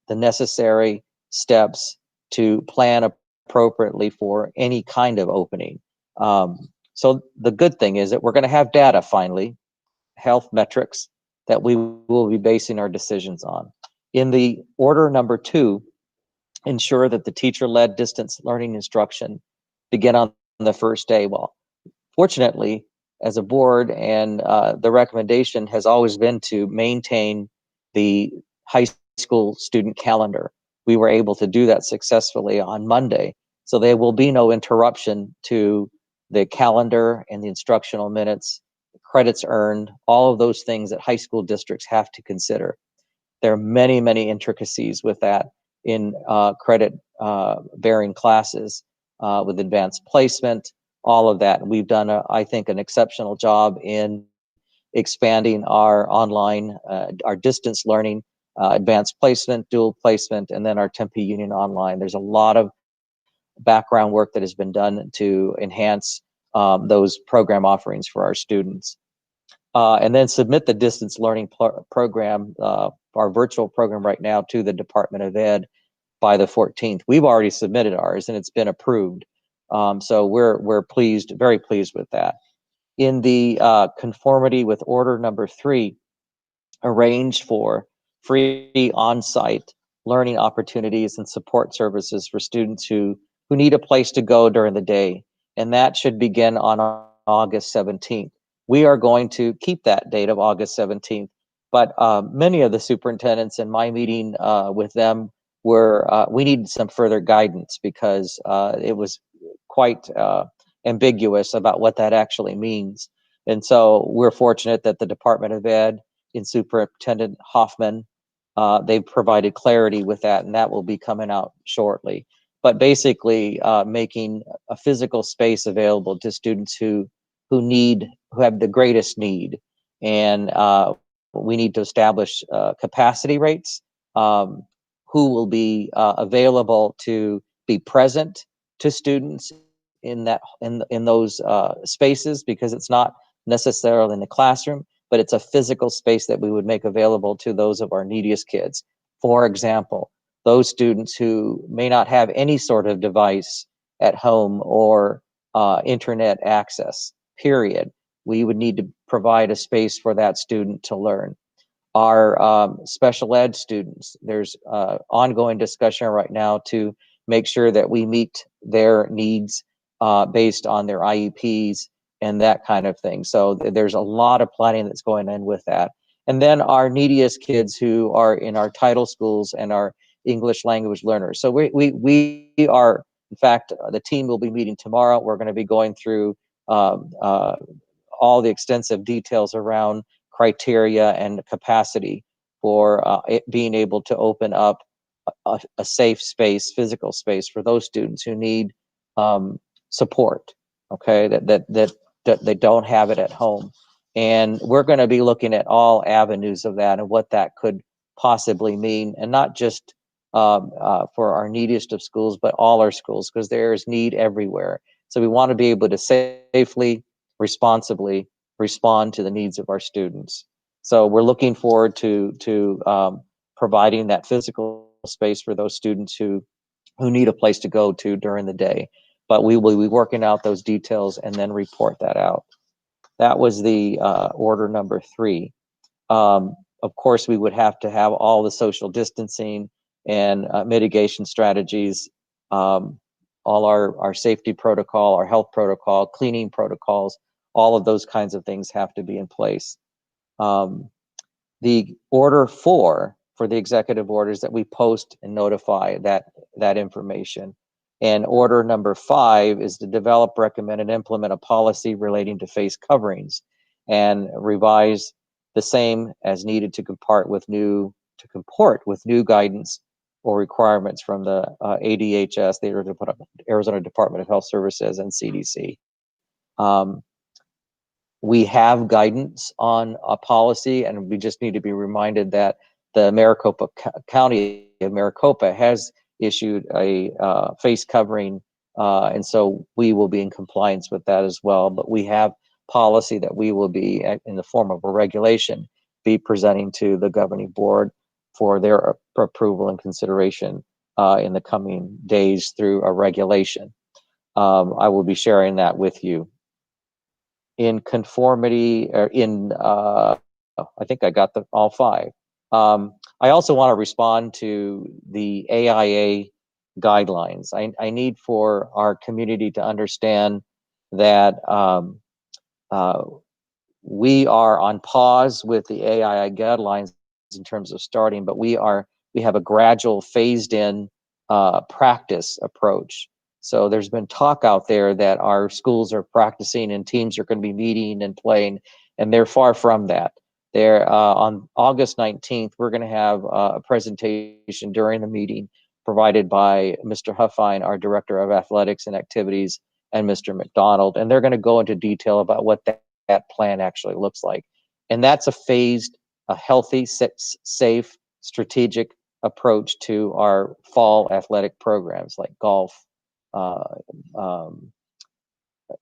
the necessary steps to plan appropriately for any kind of opening. So the good thing is that we're going to have data finally, health metrics that we will be basing our decisions on. In the order number 2, ensure that the teacher-led distance learning instruction begin on the first day. Well, fortunately, as a board, and the recommendation has always been to maintain the high school student calendar. We were able to do that successfully on Monday. So there will be no interruption to the calendar and the instructional minutes, credits earned, all of those things that high school districts have to consider. There are many, many intricacies with that in credit bearing classes with advanced placement, all of that. And we've done, I think, an exceptional job in expanding our online, our distance learning, advanced placement, dual placement, and then our Tempe Union Online. There's a lot of background work that has been done to enhance those program offerings for our students. And then submit the distance learning program, our virtual program right now, to the Department of Ed by the 14th. We've already submitted ours and it's been approved. So we're pleased, very pleased with that. In the conformity with order number 3, arrange for free on-site learning opportunities and support services for students who need a place to go during the day. And that should begin on August 17th. We are going to keep that date of August 17th, but many of the superintendents in my meeting with them were, we needed some further guidance because it was quite ambiguous about what that actually means. And so we're fortunate that the Department of Ed in Superintendent Hoffman, they've provided clarity with that, and that will be coming out shortly. But basically making a physical space available to students who have the greatest need. And we need to establish capacity rates, who will be available to be present to students in those spaces, because it's not necessarily in the classroom, but it's a physical space that we would make available to those of our neediest kids. For example, those students who may not have any sort of device at home or internet access, period. We would need to provide a space for that student to learn. Our special ed students, there's ongoing discussion right now to make sure that we meet their needs based on their IEPs and that kind of thing. So there's a lot of planning that's going on with that. And then our neediest kids who are in our title schools and our English language learners. So we are, in fact, the team will be meeting tomorrow. We're going to be going through all the extensive details around criteria and capacity for it being able to open up a safe space, physical space for those students who need support, okay, that they don't have it at home. And we're going to be looking at all avenues of that and what that could possibly mean, and not just for our neediest of schools, but all our schools, because there is need everywhere. So we want to be able to safely, responsibly respond to the needs of our students. So we're looking forward to providing that physical space for those students who need a place to go to during the day. But we will be working out those details and then report that out. That was the order number 3. Of course, we would have to have all the social distancing and mitigation strategies, all our safety protocol, our health protocol, cleaning protocols, all of those kinds of things have to be in place. The order 4 for the executive orders that we post and notify that information. And order number 5 is to develop, recommend, and implement a policy relating to face coverings and revise the same as needed to comport with new guidance or requirements from the ADHS, the Arizona Department of Health Services, and CDC. We have guidance on a policy, and we just need to be reminded that the Maricopa County of Maricopa has issued a face covering, and so we will be in compliance with that as well. But we have policy that we will be, in the form of a regulation, be presenting to the governing board for their approval and consideration in the coming days through a regulation. I will be sharing that with you. In conformity, or I think I got all five. I also want to respond to the AIA guidelines. I need for our community to understand that we are on pause with the AIA guidelines in terms of starting, but we have a gradual phased in practice approach. So there's been talk out there that our schools are practicing and teams are going to be meeting and playing, and they're far from that. They're on August 19th, we're going to have a presentation during the meeting provided by Mr. Huffine, our Director of Athletics and Activities, and Mr. McDonald, and they're going to go into detail about what that plan actually looks like. And that's a phased, a healthy, safe, strategic approach to our fall athletic programs like golf,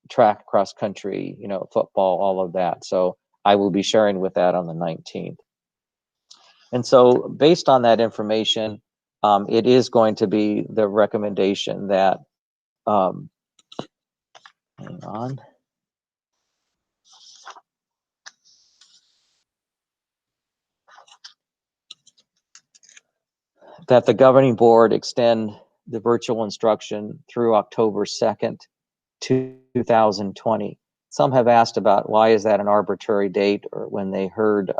track, cross country, football, all of that. So I will be sharing with that on the 19th. And so based on that information, it is going to be the recommendation that, hang on. That the governing board extend the virtual instruction through October 2nd, 2020. Some have asked about why is that an arbitrary date, or when they heard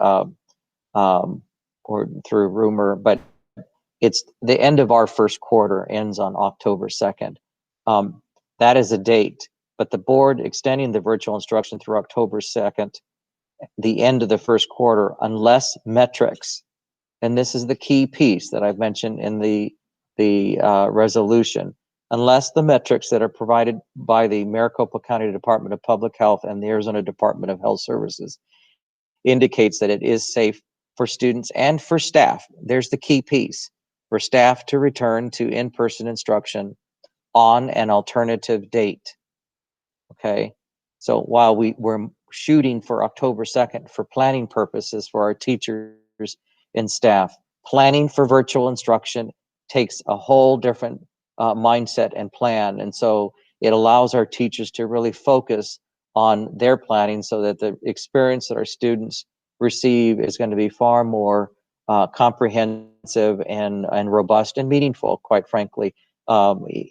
or through rumor, but it's the end of our first quarter ends on October 2nd. That is a date, but the board extending the virtual instruction through October 2nd, the end of the first quarter, unless metrics, and this is the key piece that I've mentioned in the resolution, unless the metrics that are provided by the Maricopa County Department of Public Health and the Arizona Department of Health Services indicates that it is safe for students and for staff. There's the key piece, for staff to return to in-person instruction on an alternative date. Okay, so while we're shooting for October 2nd for planning purposes for our teachers and staff, planning for virtual instruction takes a whole different mindset and plan. And so it allows our teachers to really focus on their planning so that the experience that our students receive is going to be far more comprehensive and robust and meaningful, quite frankly,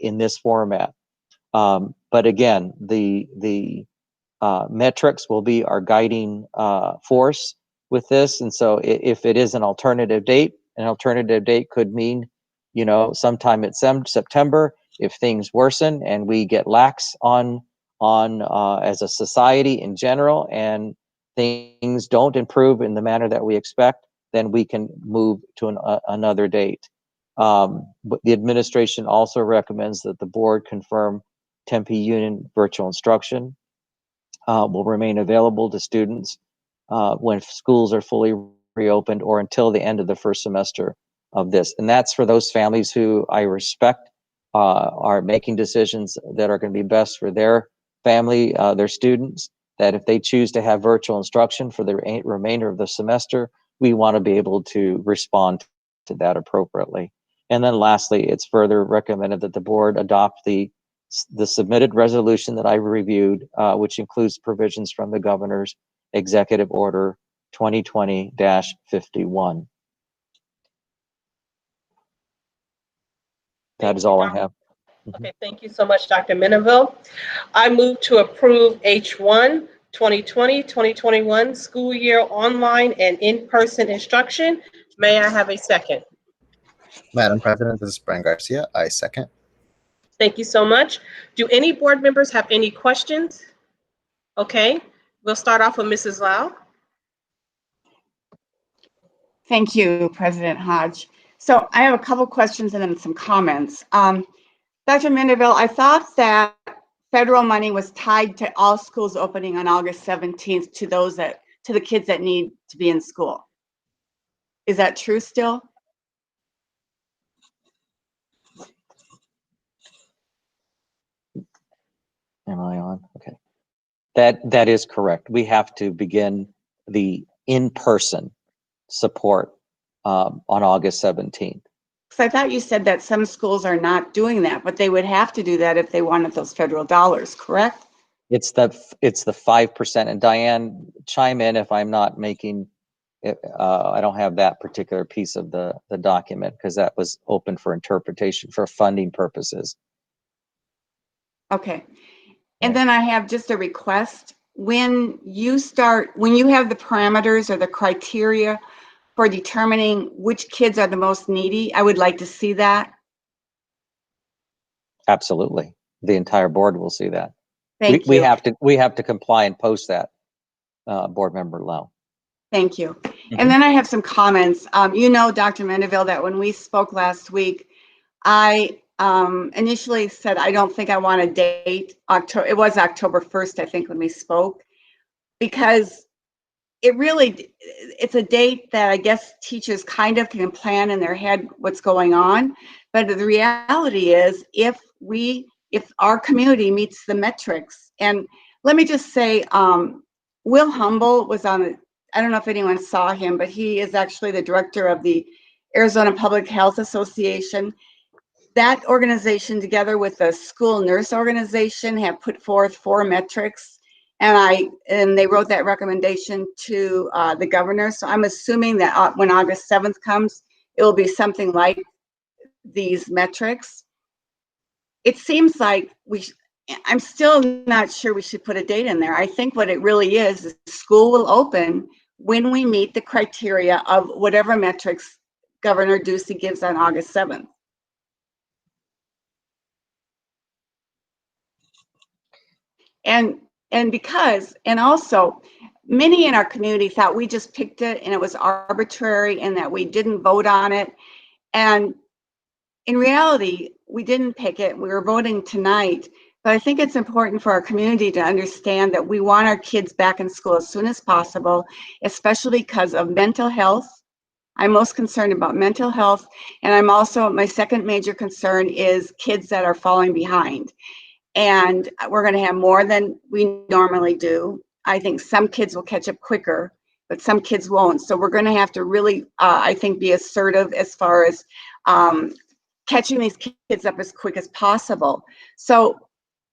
in this format. But again, the metrics will be our guiding force with this. And so if it is an alternative date could mean, sometime in September, if things worsen and we get lax on as a society in general, and things don't improve in the manner that we expect, then we can move to another date. But the administration also recommends that the board confirm Tempe Union virtual instruction will remain available to students when schools are fully reopened or until the end of the first semester of this. And that's for those families who I respect are making decisions that are going to be best for their family, their students, that if they choose to have virtual instruction for the remainder of the semester, we want to be able to respond to that appropriately. And then lastly, it's further recommended that the board adopt the submitted resolution that I reviewed, which includes provisions from the governor's executive order 2020-51. That is all I have. Okay, thank you so much, Dr. Menaville. I move to approve H1 2020-2021 school year online and in-person instruction. May I have a second? Madam President, this is Brian Garcia. I second. Thank you so much. Do any board members have any questions? Okay, we'll start off with Mrs. Lau. Thank you, President Hodge. So I have a couple questions and then some comments. Dr. Menaville, I thought that federal money was tied to all schools opening on August 17th to the kids that need to be in school. Is that true still? Am I on? Okay. That is correct. We have to begin the in-person support on August 17th. Because I thought you said that some schools are not doing that, but they would have to do that if they wanted those federal dollars, correct? It's the 5%. And Diane, chime in if I'm not making it, I don't have that particular piece of the document because that was open for interpretation for funding purposes. Okay. And then I have just a request. When you have the parameters or the criteria for determining which kids are the most needy, I would like to see that. Absolutely. The entire board will see that. Thank you. We have to comply and post that, board member Lau. Thank you. And then I have some comments. You know, Dr. Mendeville, that when we spoke last week, I initially said, I don't think I want a date. It was October 1st, I think, when we spoke, because it's a date that I guess teachers kind of can plan in their head what's going on. But the reality is if our community meets the metrics, and let me just say, Will Humble was I don't know if anyone saw him, but he is actually the director of the Arizona Public Health Association. That organization, together with the school nurse organization, have put forth 4 metrics, and they wrote that recommendation to the governor. So I'm assuming that when August 7th comes, it will be something like these metrics. It seems like I'm still not sure we should put a date in there. I think what it really is school will open when we meet the criteria of whatever metrics Governor Ducey gives on August 7th. And also many in our community thought we just picked it and it was arbitrary and that we didn't vote on it. And in reality, we didn't pick it. We were voting tonight. But I think it's important for our community to understand that we want our kids back in school as soon as possible, especially because of mental health. I'm most concerned about mental health. And my second major concern is kids that are falling behind. And we're going to have more than we normally do. I think some kids will catch up quicker, but some kids won't. So we're going to have to really, I think, be assertive as far as catching these kids up as quick as possible. So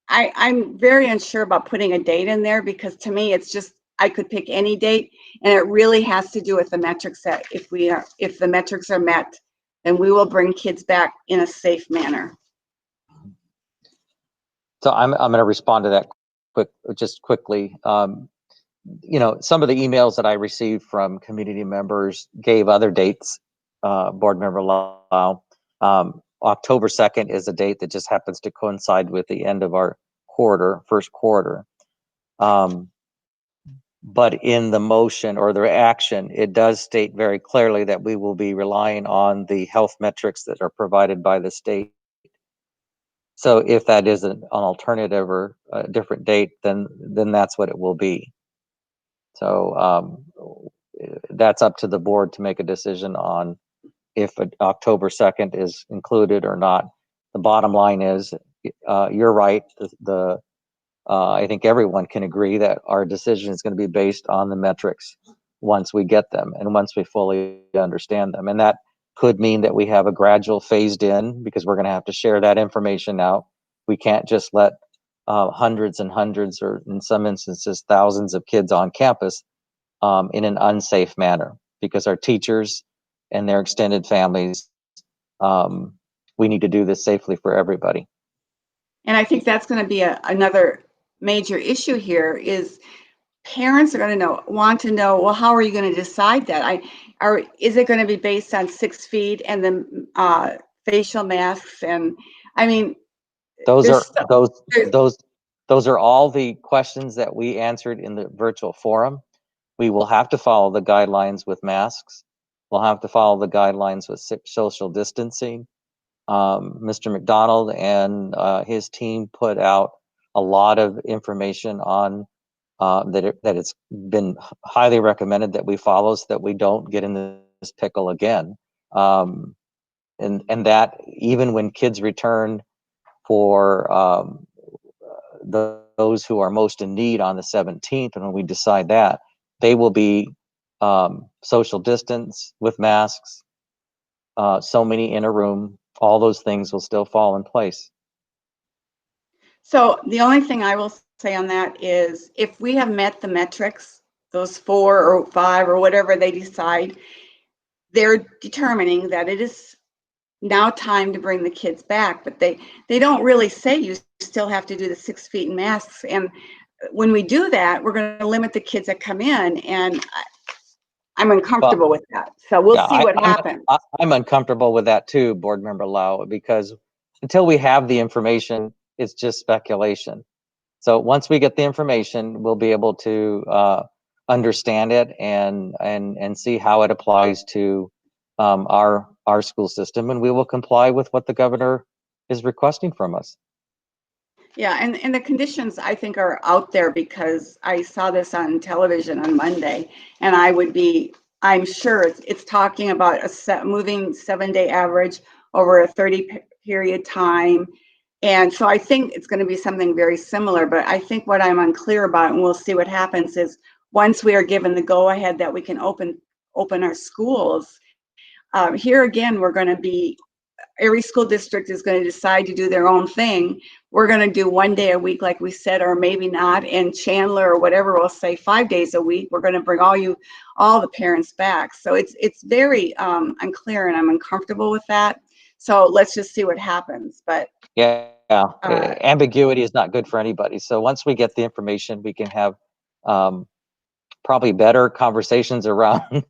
I'm very unsure about putting a date in there because to me, it's just, I could pick any date, and it really has to do with the metrics that if the metrics are met, then we will bring kids back in a safe manner. So I'm going to respond to that quickly. You know, some of the emails that I received from community members gave other dates. Board member Lau, October 2nd is a date that just happens to coincide with the end of our first quarter. But in the motion or the action, it does state very clearly that we will be relying on the health metrics that are provided by the state. So if that is an alternative or a different date, then that's what it will be. So that's up to the board to make a decision on if October 2nd is included or not. The bottom line is, you're right. I think everyone can agree that our decision is going to be based on the metrics once we get them and once we fully understand them. And that could mean that we have a gradual phased in because we're going to have to share that information out. We can't just let hundreds and hundreds, or in some instances, thousands of kids on campus in an unsafe manner because our teachers and their extended families, we need to do this safely for everybody. And I think that's going to be another major issue here is parents are going to want to know, well, how are you going to decide that? Is it going to be based on 6 feet and then facial masks? And I mean, those are all the questions that we answered in the virtual forum. We will have to follow the guidelines with masks. We'll have to follow the guidelines with social distancing. Mr. McDonald and his team put out a lot of information on that it's been highly recommended that we follow so that we don't get in this pickle again. And that even when kids return for those who are most in need on the 17th, and when we decide that, they will be social distance with masks, so many in a room, all those things will still fall in place. So the only thing I will say on that is if we have met the metrics, those 4 or 5 or whatever they decide, they're determining that it is now time to bring the kids back, but they don't really say you still have to do the 6 feet in masks. And when we do that, we're going to limit the kids that come in, and I'm uncomfortable with that. So we'll see what happens. I'm uncomfortable with that too, Board Member Lau, because until we have the information, it's just speculation. So once we get the information, we'll be able to understand it and see how it applies to our school system, and we will comply with what the governor is requesting from us. Yeah, and the conditions I think are out there because I saw this on television on Monday, and I'm sure it's talking about moving 7-day average over a 30 period time. And so I think it's going to be something very similar, but I think what I'm unclear about, and we'll see what happens, is once we are given the go ahead that we can open our schools, here again, we're going to be, every school district is going to decide to do their own thing. We're going to do 1 day a week, like we said, or maybe not. And Chandler or whatever will say 5 days a week. We're going to bring all the parents back. So it's very unclear, and I'm uncomfortable with that. So let's just see what happens. But yeah, ambiguity is not good for anybody. So once we get the information, we can have probably better conversations around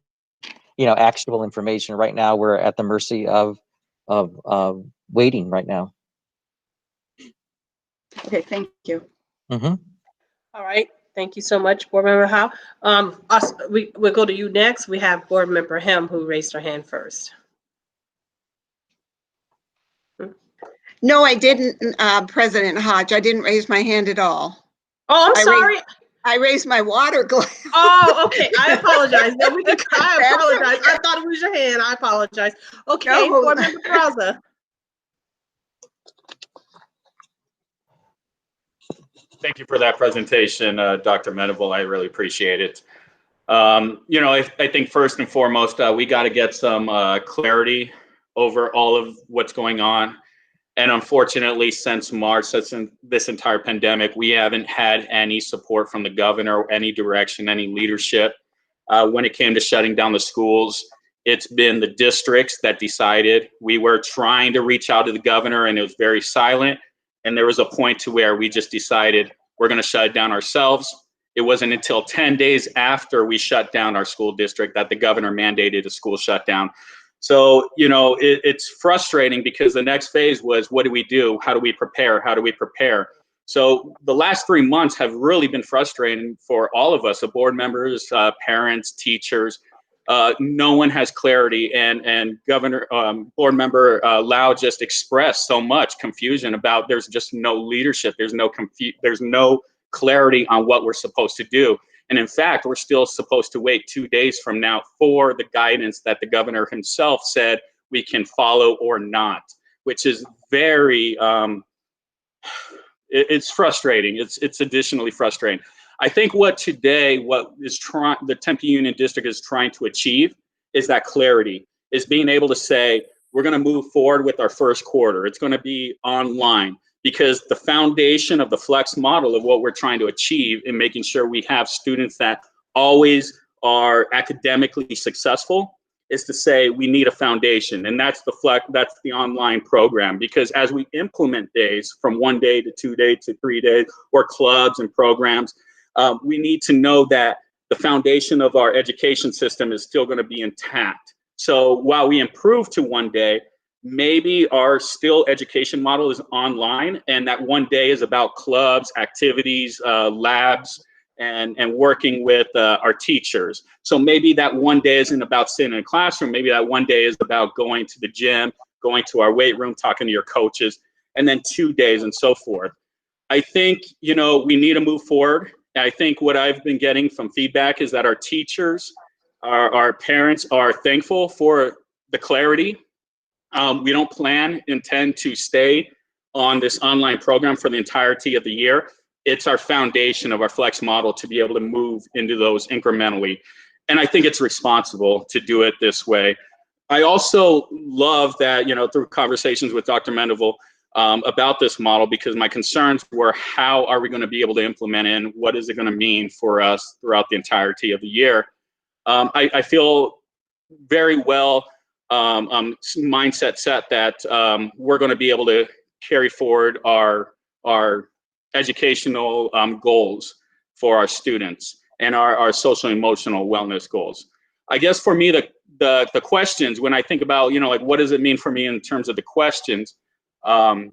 actual information. Right now, we're at the mercy of waiting right now. Okay, thank you. Mm-hmm. All right, thank you so much, Board Member Howe. We'll go to you next. We have Board Member Hem who raised her hand first. No, I didn't, President Hodge. I didn't raise my hand at all. Oh, I'm sorry. I raised my water glass. Oh, okay. I apologize. I apologize. Okay. I thought it was your hand. I apologize. Okay, No. Board Member Braza. Thank you for that presentation, Dr. Menable. I really appreciate it. I think first and foremost, we got to get some clarity over all of what's going on. And unfortunately, since March, since this entire pandemic, we haven't had any support from the governor, any direction, any leadership. When it came to shutting down the schools, it's been the districts that decided. We were trying to reach out to the governor, and it was very silent. And there was a point to where we just decided we're going to shut it down ourselves. It wasn't until 10 days after we shut down our school district that the governor mandated a school shutdown. So, it's frustrating because the next phase was, what do we do? How do we prepare? How do we prepare? So the last 3 months have really been frustrating for all of us, the board members, parents, teachers. No one has clarity, and Board Member Lau just expressed so much confusion about there's just no leadership. There's no clarity on what we're supposed to do. And in fact, we're still supposed to wait 2 days from now for the guidance that the governor himself said we can follow or not, which is very, it's frustrating. It's additionally frustrating. I think the Tempe Union District is trying to achieve is that clarity, is being able to say, we're going to move forward with our first quarter. It's going to be online, because the foundation of the flex model of what we're trying to achieve in making sure we have students that always are academically successful is to say we need a foundation, and that's the online program. Because as we implement days from 1 day to 2 days to 3 days, or clubs and programs, we need to know that the foundation of our education system is still going to be intact. So while we improve to 1 day, maybe our still education model is online, and that 1 day is about clubs, activities, labs, and working with our teachers. So maybe that 1 day isn't about sitting in a classroom. Maybe that 1 day is about going to the gym, going to our weight room, talking to your coaches, and then 2 days and so forth. I think, we need to move forward. I think what I've been getting from feedback is that our teachers, our parents are thankful for the clarity. We don't intend to stay on this online program for the entirety of the year. It's our foundation of our flex model to be able to move into those incrementally. And I think it's responsible to do it this way. I also love that, through conversations with Dr. Mendeville about this model, because my concerns were, how are we going to be able to implement it, and what is it going to mean for us throughout the entirety of the year? I feel very well mindset set that we're going to be able to carry forward our educational goals for our students and our social emotional wellness goals. I guess for me, the questions, when I think about, like, what does it mean for me in terms of the questions, what's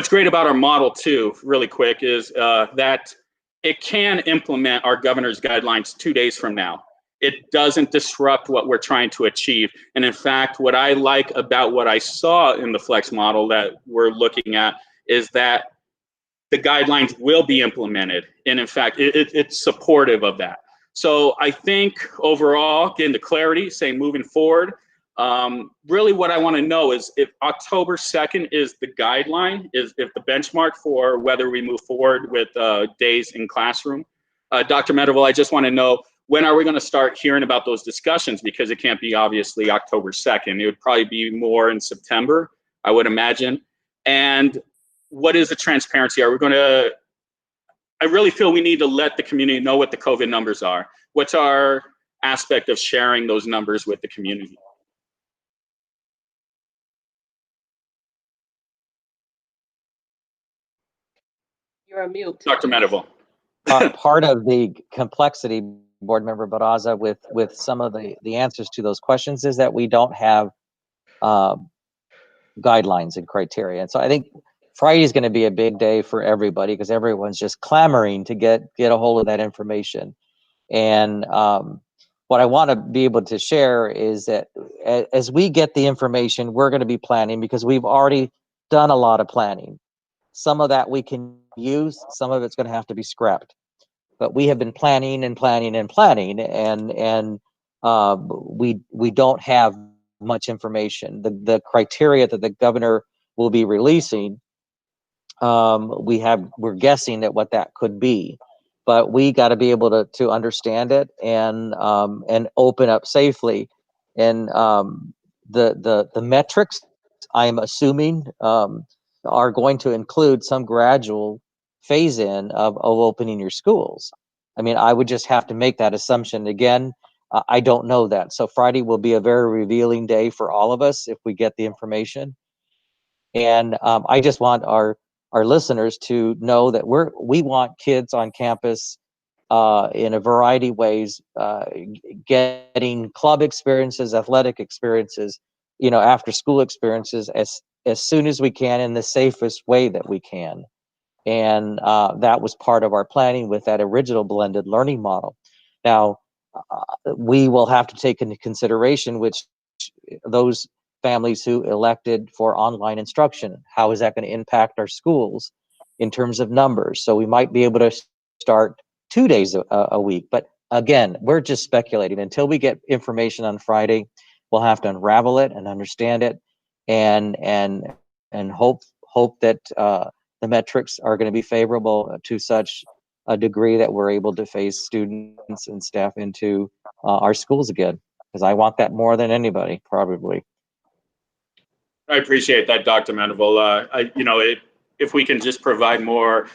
great about our model too, really quick, is that it can implement our governor's guidelines 2 days from now. It doesn't disrupt what we're trying to achieve. And in fact, what I like about what I saw in the flex model that we're looking at is that the guidelines will be implemented. And in fact, it's supportive of that. So I think overall, getting the clarity, saying moving forward, really what I want to know is if October 2nd is the guideline, if the benchmark for whether we move forward with days in classroom. Dr. Mendeville, I just want to know, when are we going to start hearing about those discussions? Because it can't be obviously October 2nd. It would probably be more in September, I would imagine. And what is the transparency? Are we going to, I really feel we need to let the community know what the COVID numbers are. What's our aspect of sharing those numbers with the community? You're on mute. Dr. Mendeville. Part of the complexity, Board Member Barraza, with some of the answers to those questions is that we don't have guidelines and criteria. And so I think Friday is going to be a big day for everybody, because everyone's just clamoring to get a hold of that information. And what I want to be able to share is that as we get the information, we're going to be planning, because we've already done a lot of planning. Some of that we can use, some of it's going to have to be scrapped. But we have been planning and planning and planning, and we don't have much information. The criteria that the governor will be releasing, we're guessing at what that could be, but we got to be able to understand it and open up safely. And the metrics, I'm assuming, are going to include some gradual phase in of opening your schools. I mean, I would just have to make that assumption. Again, I don't know that. So Friday will be a very revealing day for all of us if we get the information. And I just want our listeners to know that we want kids on campus in a variety of ways, getting club experiences, athletic experiences, after school experiences as soon as we can, in the safest way that we can. And that was part of our planning with that original blended learning model. Now, we will have to take into consideration which those families who elected for online instruction, how is that going to impact our schools in terms of numbers? So we might be able to start 2 days a week. But again, we're just speculating. Until we get information on Friday, we'll have to unravel it and understand it, and hope that the metrics are going to be favorable to such a degree that we're able to phase students and staff into our schools again, because I want that more than anybody, probably. I appreciate that, Dr. Mendeville. If we can just provide more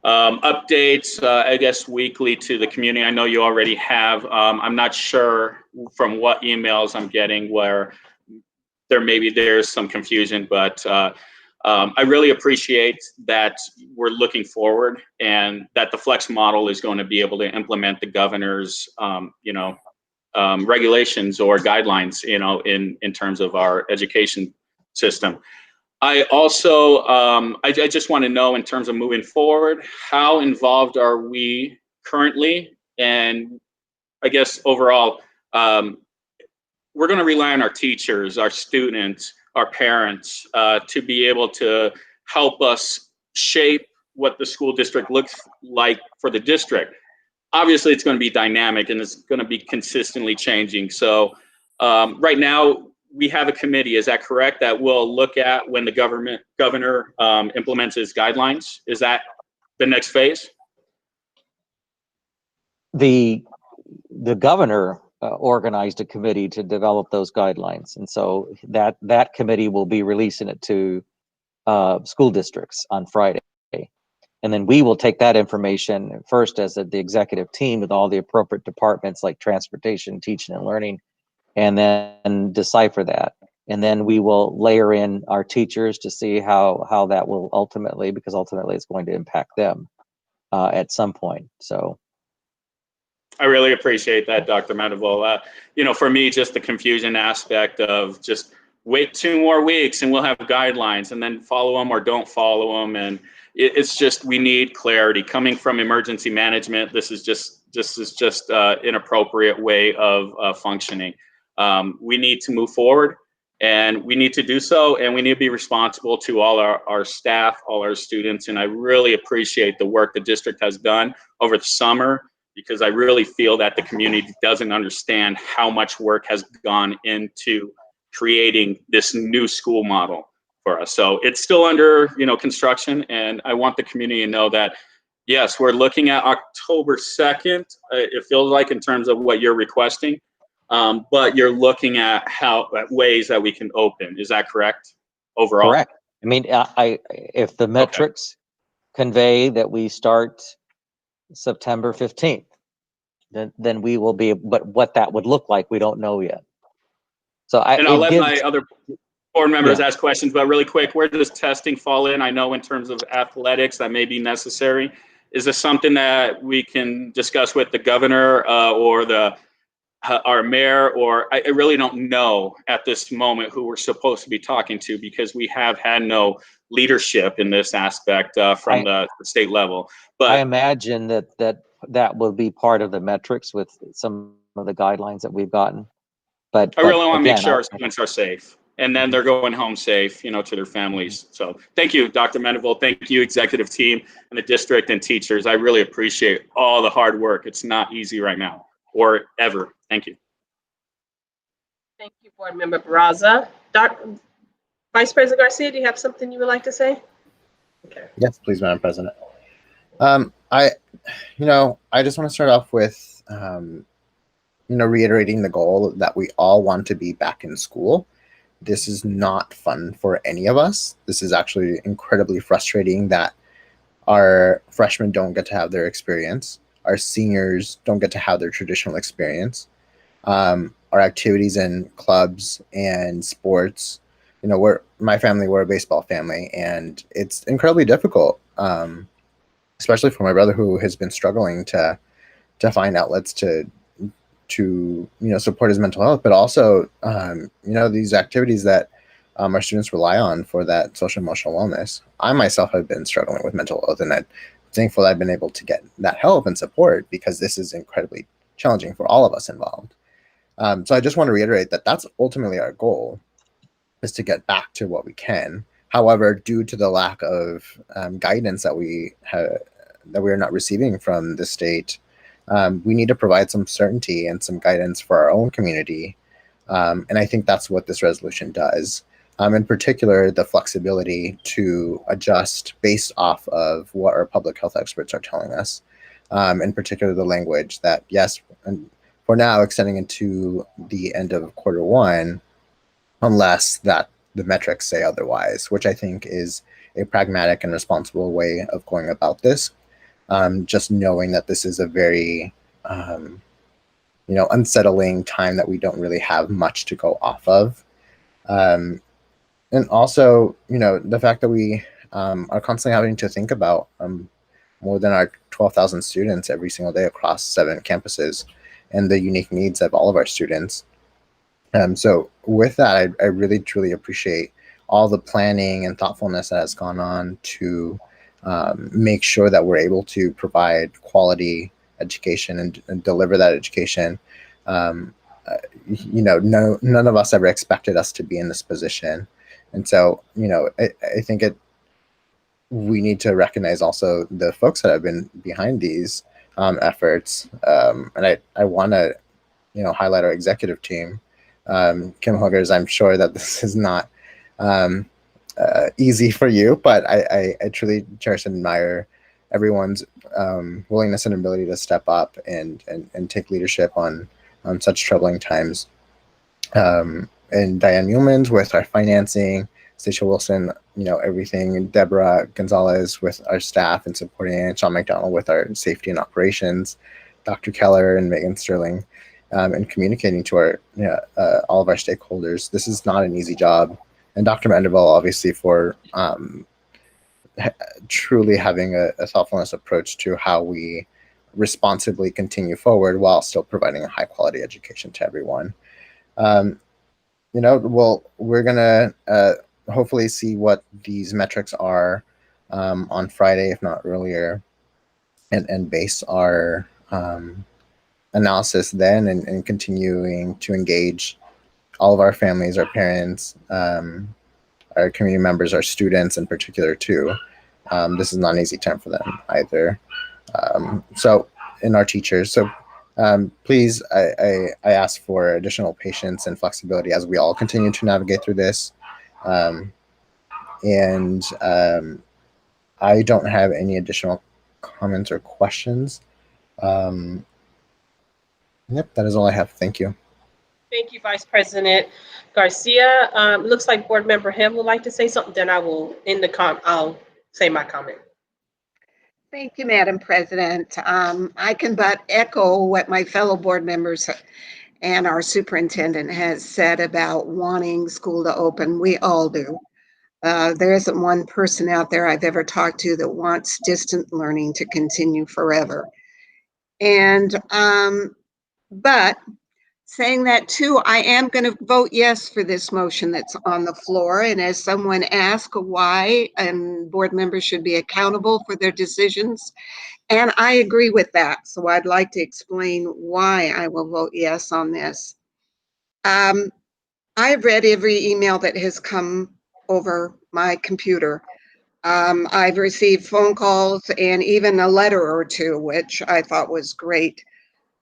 updates, I guess, weekly to the community. I know you already have. I'm not sure from what emails I'm getting where there's some confusion, but I really appreciate that we're looking forward, and that the flex model is going to be able to implement the governor's, regulations or guidelines, in terms of our education system. I also, I just want to know, in terms of moving forward, how involved are we currently? And I guess overall, we're going to rely on our teachers, our students, our parents, to be able to help us shape what the school district looks like for the district. Obviously, it's going to be dynamic and it's going to be consistently changing. So right now, we have a committee, is that correct, that will look at when the governor implements his guidelines? Is that the next phase? The governor organized a committee to develop those guidelines, and so that committee will be releasing it to school districts on Friday. And then we will take that information first as the executive team with all the appropriate departments like transportation, teaching and learning, and then decipher that. And then we will layer in our teachers to see how that will ultimately, because ultimately it's going to impact them at some point. So I really appreciate that, Dr. Mendenville. You know, for me, just the confusion aspect of just wait 2 more weeks and we'll have guidelines and then follow them or don't follow them. And it's just, we need clarity coming from emergency management. This is just inappropriate way of functioning. We need to move forward and we need to do so. And we need to be responsible to all our staff, all our students. And I really appreciate the work the district has done over the summer, because I really feel that the community doesn't understand how much work has gone into creating this new school model for us. So it's still under, construction, and I want the community to know that, yes, we're looking at October 2nd, it feels like, in terms of what you're requesting, but you're looking at ways that we can open. Is that correct overall? correct. I mean, if the metrics convey that we start September 15th, then we will be, but what that would look like, we don't know yet. So I'll let my other board members ask questions, but really quick, where does testing fall in? I know in terms of athletics that may be necessary. Is this something that we can discuss with the governor or our mayor, or I really don't know at this moment who we're supposed to be talking to, because we have had no leadership in this aspect from the state level. But I imagine that will be part of the metrics with some of the guidelines that we've gotten. But I really want to make again, sure our students are safe, and then they're going home safe, to their families. So thank you, Dr. Mendenville. Thank you, executive team and the district and teachers. I really appreciate all the hard work. It's not easy right now or ever. Thank you. Thank you, Board Member Barraza. Vice President Garcia, do you have something you would like to say? Okay. Yes, please, Madam President. I just want to start off with, reiterating the goal that we all want to be back in school. This is not fun for any of us. This is actually incredibly frustrating that our freshmen don't get to have their experience. Our seniors don't get to have their traditional experience. Our activities in clubs and sports, my family, we're a baseball family, and it's incredibly difficult, especially for my brother, who has been struggling to find outlets to support his mental health, but also these activities that our students rely on for that social emotional wellness. I myself have been struggling with mental health, and I'm thankful I've been able to get that help and support, because this is incredibly challenging for all of us involved. So I just want to reiterate that that's ultimately our goal, is to get back to what we can. However, due to the lack of guidance that we are not receiving from the state, we need to provide some certainty and some guidance for our own community. And I think that's what this resolution does. In particular, the flexibility to adjust based off of what our public health experts are telling us. In particular, the language that, yes, and for now, extending into the end of Q1, unless that the metrics say otherwise, which I think is a pragmatic and responsible way of going about this. Just knowing that this is a very, unsettling time that we don't really have much to go off of. And also, the fact that we are constantly having to think about more than our 12,000 students every single day across 7 campuses, and the unique needs of all of our students. So with that, I really, truly appreciate all the planning and thoughtfulness that has gone on to make sure that we're able to provide quality education and deliver that education. None of us ever expected us to be in this position. And so, I think we need to recognize also the folks that have been behind these efforts. And I want to, highlight our executive team. Kim Huggers, I'm sure that this is not easy for you, but I truly cherish and admire everyone's willingness and ability to step up and take leadership on such troubling times. And Diane Newmans with our financing, Stacia Wilson, everything, Deborah Gonzalez with our staff and supporting it, Sean McDonald with our safety and operations, Dr. Keller and Megan Sterling, and communicating to our all of our stakeholders. This is not an easy job. And Dr. Mandeville, obviously, for truly having a thoughtfulness approach to how we responsibly continue forward while still providing a high quality education to everyone. We're gonna hopefully see what these metrics are on Friday, if not earlier, and base our analysis then and continuing to engage all of our families, our parents, our community members, our students in particular too. This is not an easy time for them either. And our teachers. So please, I ask for additional patience and flexibility as we all continue to navigate through this. I don't have any additional comments or questions. Yep, that is all I have. Thank you. Thank you, Vice President Garcia. Looks like Board Member Hem would like to say something. Then I will end I'll say my comment. Thank you, Madam President. I can but echo what my fellow board members and our superintendent has said about wanting school to open. We all do. There isn't one person out there I've ever talked to that wants distant learning to continue forever. And, but saying that too, I am going to vote yes for this motion that's on the floor. And as someone asked why, and board members should be accountable for their decisions, and I agree with that. So I'd like to explain why I will vote yes on this. I've read every email that has come over my computer. I've received phone calls and even a letter or two, which I thought was great.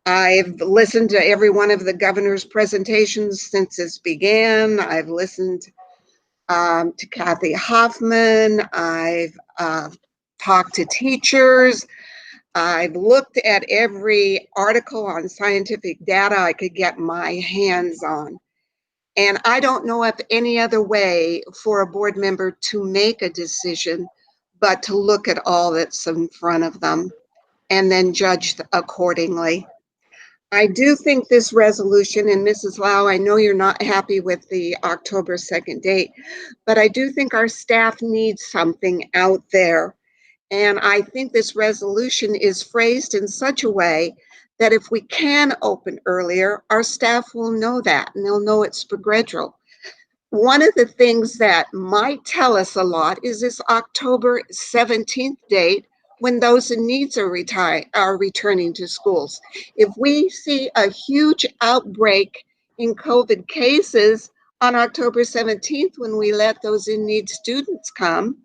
I've listened to every one of the governor's presentations since this began. I've listened to Kathy Hoffman. I've talked to teachers. I've looked at every article on scientific data I could get my hands on. And I don't know of any other way for a board member to make a decision but to look at all that's in front of them and then judge accordingly. I do think this resolution, and Mrs. Lau, I know you're not happy with the October 2nd date, but I do think our staff needs something out there. And I think this resolution is phrased in such a way that if we can open earlier, our staff will know that and they'll know it's gradual. One of the things that might tell us a lot is this October 17th date when those in needs are returning to schools. If we see a huge outbreak in COVID cases on October 17th when we let those in need students come,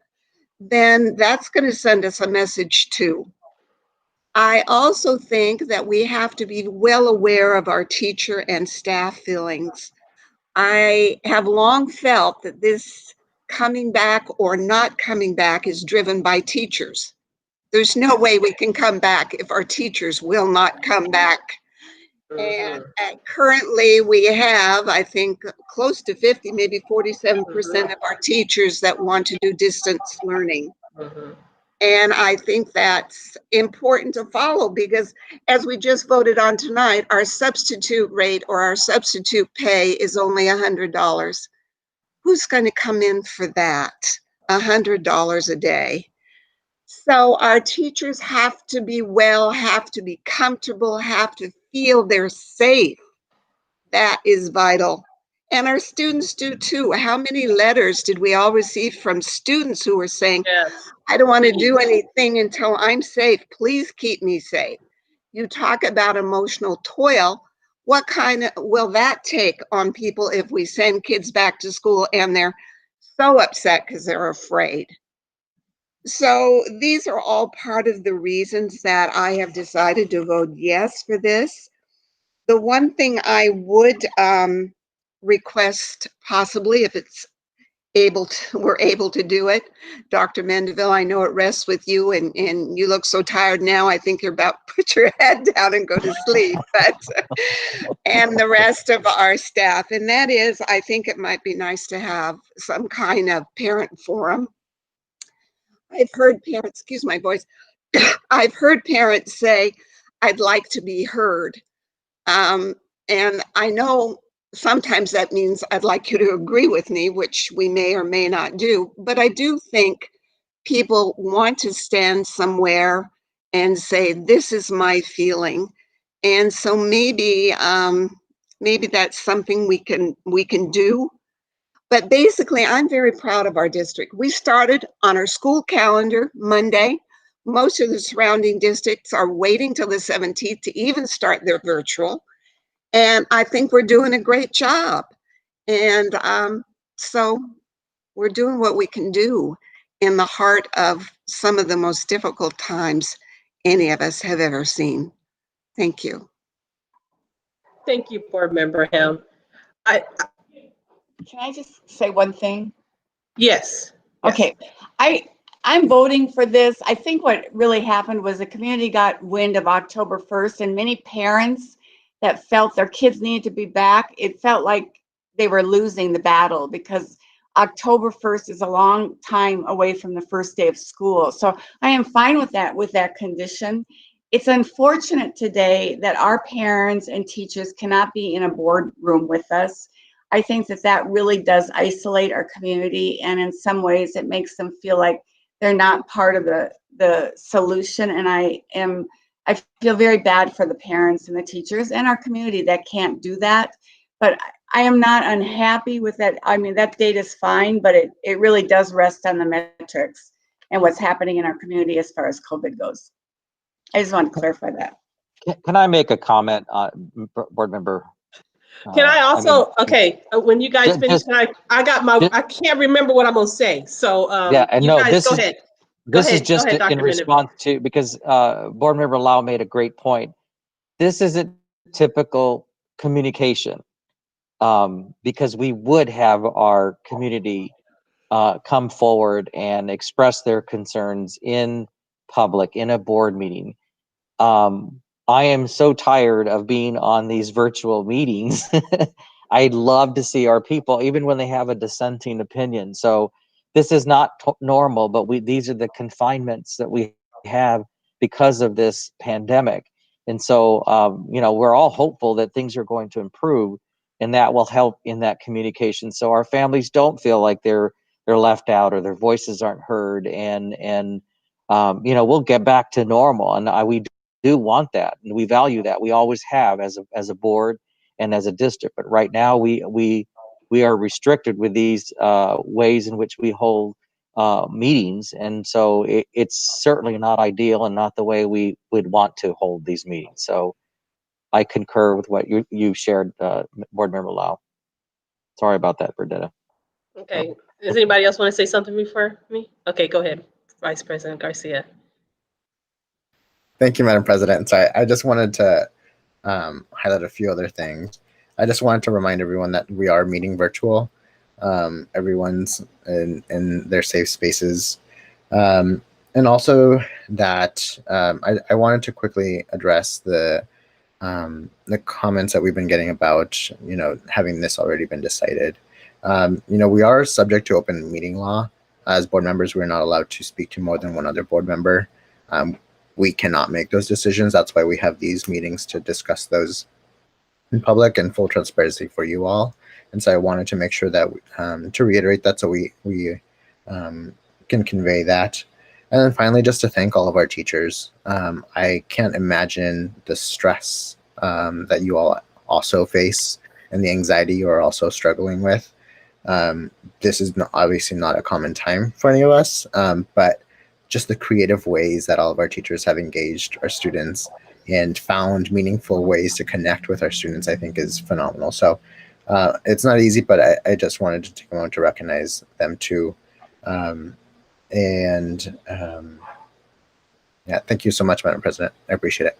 then that's going to send us a message too. I also think that we have to be well aware of our teacher and staff feelings. I have long felt that this coming back or not coming back is driven by teachers. There's no way we can come back if our teachers will not come back. And currently we have, I think, close to 50, maybe 47% of our teachers that want to do distance learning. And I think that's important to follow because as we just voted on tonight, our substitute rate or our substitute pay is only $100. Who's going to come in for that? $100 a day. So our teachers have to be well, have to be comfortable, have to feel they're safe. That is vital. And our students do too. How many letters did we all receive from students who were saying, yes, I don't want to do anything until I'm safe. Please keep me safe. You talk about emotional toil. What kind of will that take on people if we send kids back to school and they're so upset because they're afraid? So these are all part of the reasons that I have decided to vote yes for this. The one thing I would request, possibly, if it's we're able to do it, Dr. Mendeville, I know it rests with you, and you look so tired now. I think you're about to put your head down and go to sleep, but and the rest of our staff. And that is, I think it might be nice to have some kind of parent forum. I've heard parents, excuse my voice, I've heard parents say, I'd like to be heard. And I know sometimes that means I'd like you to agree with me, which we may or may not do, but I do think people want to stand somewhere and say, this is my feeling. And so maybe that's something we can do. But basically, I'm very proud of our district. We started on our school calendar Monday. Most of the surrounding districts are waiting till the 17th to even start their virtual. And I think we're doing a great job. And so we're doing what we can do in the heart of some of the most difficult times any of us have ever seen. Thank you. Thank you, Board Member Ham. Can I just say one thing? Yes. Okay, I'm voting for this. I think what really happened was the community got wind of October 1st, and many parents that felt their kids needed to be back, it felt like they were losing the battle because October 1st is a long time away from the first day of school. So I am fine with that condition. It's unfortunate today that our parents and teachers cannot be in a boardroom with us. I think that really does isolate our community, and in some ways it makes them feel like they're not part of the solution. And I feel very bad for the parents and the teachers and our community that can't do that. But I am not unhappy with that. I mean, that date is fine, but it really does rest on the metrics and what's happening in our community as far as COVID goes. I just want to clarify that. Can I make a comment, Board Member? Can I also, when you guys Just- finish, I can't remember what I'm gonna say. So Yeah, and you no, guys go ahead. This is just Dr. in response to, because Board Member Lau made a great point. This isn't typical communication, because we would have our community come forward and express their concerns in public, in a board meeting. I am so tired of being on these virtual meetings. I'd love to see our people, even when they have a dissenting opinion. So this is not normal, but these are the confinements that we have because of this pandemic. And so, we're all hopeful that things are going to improve, and that will help in that communication. So our families don't feel like they're left out or their voices aren't heard, and we'll get back to normal. And we do want that, and we value that. We always have as a board and as a district. But right now, we are restricted with these ways in which we hold meetings, and so it's certainly not ideal and not the way we would want to hold these meetings. So I concur with what you shared, Board Member Lau. Sorry about that, Bernadetta. Okay. Does anybody else want to say something before me? Okay, go ahead, Vice President Garcia. Thank you, Madam President. So I just wanted to highlight a few other things. I just wanted to remind everyone that we are meeting virtual. Everyone's in their safe spaces. And also that I wanted to quickly address the comments that we've been getting about, having this already been decided. We are subject to open meeting law. As board members, we're not allowed to speak to more than one other board member. We cannot make those decisions. That's why we have these meetings, to discuss those in public and full transparency for you all. And so I wanted to make sure that to reiterate that, so we can convey that. And then finally, just to thank all of our teachers. I can't imagine the stress that you all also face and the anxiety you are also struggling with. This is obviously not a common time for any of us, but just the creative ways that all of our teachers have engaged our students and found meaningful ways to connect with our students, I think, is phenomenal. So it's not easy, but I just wanted to take a moment to recognize them too. And yeah, thank you so much, Madam President. I appreciate it.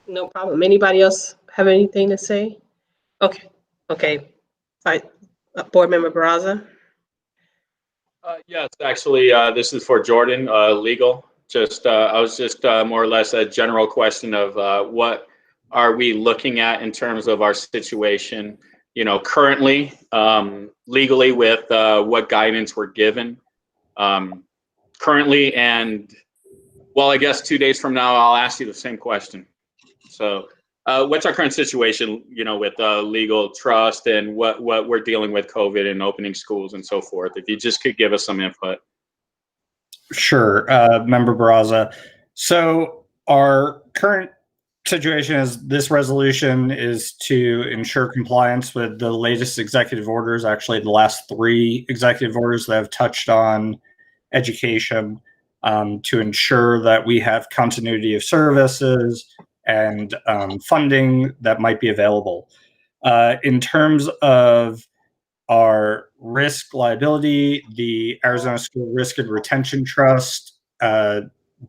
No problem. Anybody else have anything to say? Okay, okay. Fine. Board Member Barraza? Yes, actually, this is for Jordan, legal. I was just more or less a general question of what are we looking at in terms of our situation, currently, legally with what guidance we're given currently. And well, I guess 2 days from now, I'll ask you the same question. So what's our current situation, with legal trust and what we're dealing with COVID and opening schools and so forth? If you just could give us some input. Sure, Member Barraza. So our current situation is this resolution is to ensure compliance with the latest executive orders, actually the last 3 executive orders that have touched on education, to ensure that we have continuity of services and funding that might be available. In terms of our risk liability, the Arizona School Risk and Retention Trust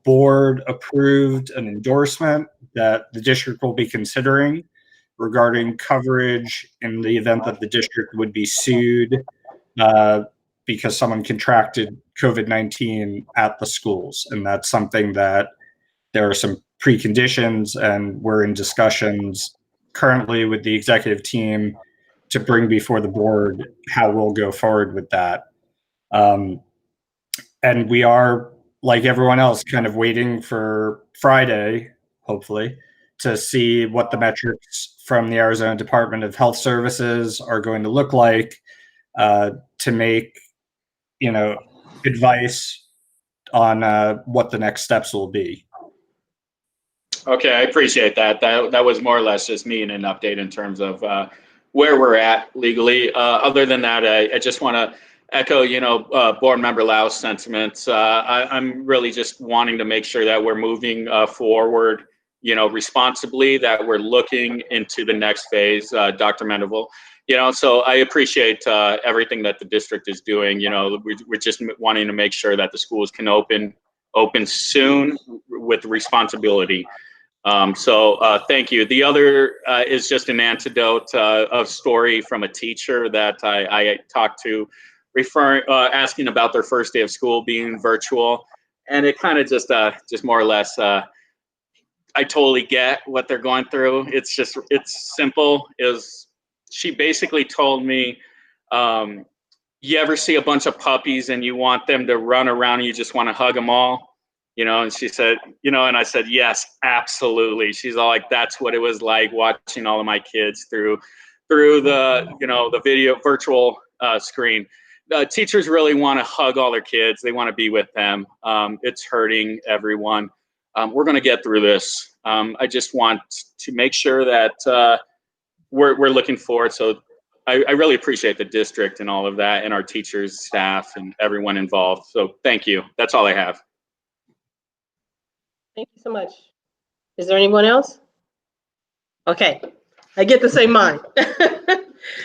board approved an endorsement that the district will be considering regarding coverage in the event that the district would be sued because someone contracted COVID-19 at the schools. And that's something that there are some preconditions, and we're in discussions currently with the executive team to bring before the board how we'll go forward with that. And we are, like everyone else, kind of waiting for Friday, hopefully, to see what the metrics from the Arizona Department of Health Services are going to look like to make, advice on what the next steps will be. Okay, I appreciate that. That was more or less just me and an update in terms of where we're at legally. Other than that, I just want to echo, Board Member Lau's sentiments. I'm really just wanting to make sure that we're moving forward, responsibly, that we're looking into the next phase, Dr. Mendeville. So I appreciate everything that the district is doing. We're just wanting to make sure that the schools can open soon with responsibility. So thank you. The other is just an anecdote of story from a teacher that I talked to, asking about their first day of school being virtual, and it kind of just more or less. I totally get what they're going through. It's simple. She basically told me, you ever see a bunch of puppies and you want them to run around and you just want to hug them all? And she said, and I said, yes, absolutely. She's all like, that's what it was like watching all of my kids through the, the video virtual screen. Teachers really want to hug all their kids. They want to be with them. It's hurting everyone. We're going to get through this. I just want to make sure that we're looking forward. So I really appreciate the district and all of that, and our teachers, staff, and everyone involved. So thank you. That's all I have. Thank you so much. Is there anyone else? Okay, I get the same mind.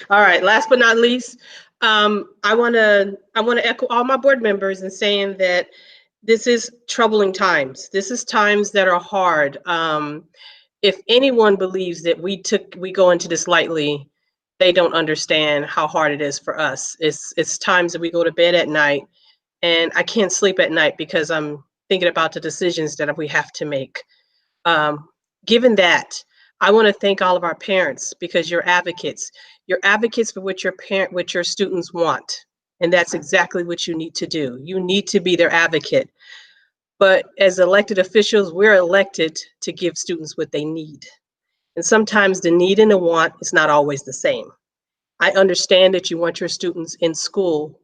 All right, last but not least, I want to echo all my board members in saying that this is troubling times. This is times that are hard. If anyone believes that we go into this lightly, they don't understand how hard it is for us. It's times that we go to bed at night and I can't sleep at night because I'm thinking about the decisions that we have to make. Given that, I want to thank all of our parents because you're advocates. You're advocates for what your students want. And that's exactly what you need to do. You need to be their advocate. But as elected officials, we're elected to give students what they need. And sometimes the need and the want is not always the same. I understand that you want your students in school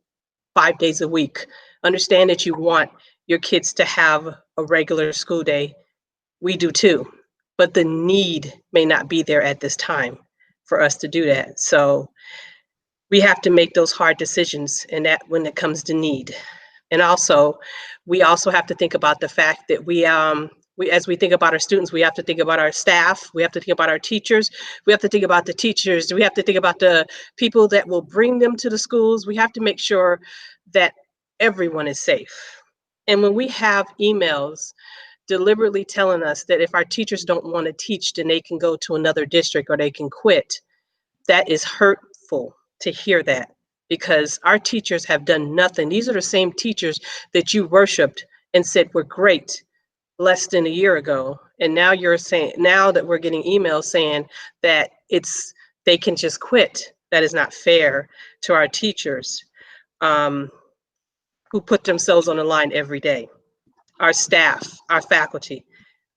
5 days a week. Understand that you want your kids to have a regular school day. We do too. But the need may not be there at this time for us to do that. So we have to make those hard decisions, and that when it comes to need. And also, we also have to think about the fact that we as we think about our students, we have to think about our staff, we have to think about our teachers, we have to think about the teachers, we have to think about the people that will bring them to the schools. We have to make sure that everyone is safe. And when we have emails deliberately telling us that if our teachers don't want to teach, then they can go to another district or they can quit, that is hurtful to hear that, because our teachers have done nothing. These are the same teachers that you worshiped and said were great less than a year ago. And now you're saying, now that we're getting emails saying that they can just quit. That is not fair to our teachers who put themselves on the line every day. Our staff, our faculty,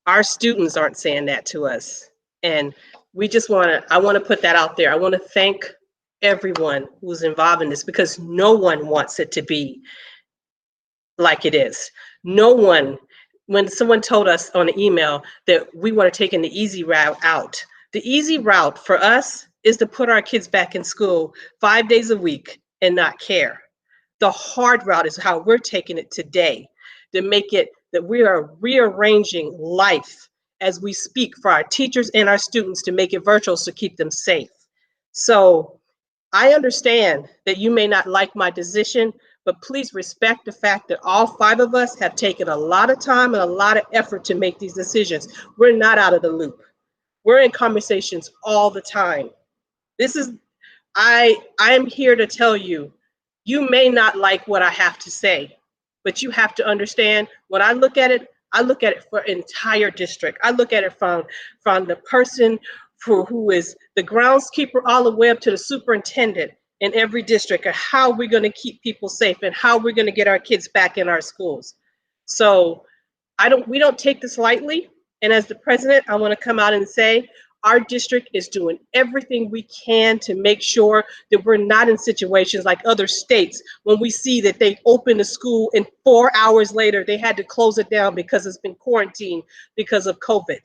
our students aren't saying that to us. And I want to put that out there. I want to thank everyone who's involved in this, because no one wants it to be like it is. No one, when someone told us on an email that we want to take the easy route out, the easy route for us is to put our kids back in school 5 days a week and not care. The hard route is how we're taking it today, to make it that we are rearranging life as we speak for our teachers and our students to make it virtual to keep them safe. So I understand that you may not like my decision, but please respect the fact that all 5 of us have taken a lot of time and a lot of effort to make these decisions. We're not out of the loop. We're in conversations all the time. I'm here to tell you, you may not like what I have to say, but you have to understand, when I look at it for entire district. I look at it from the person who is the groundskeeper all the way up to the superintendent in every district, and how we're going to keep people safe and how we're going to get our kids back in our schools. So we don't take this lightly. And as the president, I want to come out and say, our district is doing everything we can to make sure that we're not in situations like other states when we see that they open a school and 4 hours later they had to close it down because it's been quarantined because of COVID.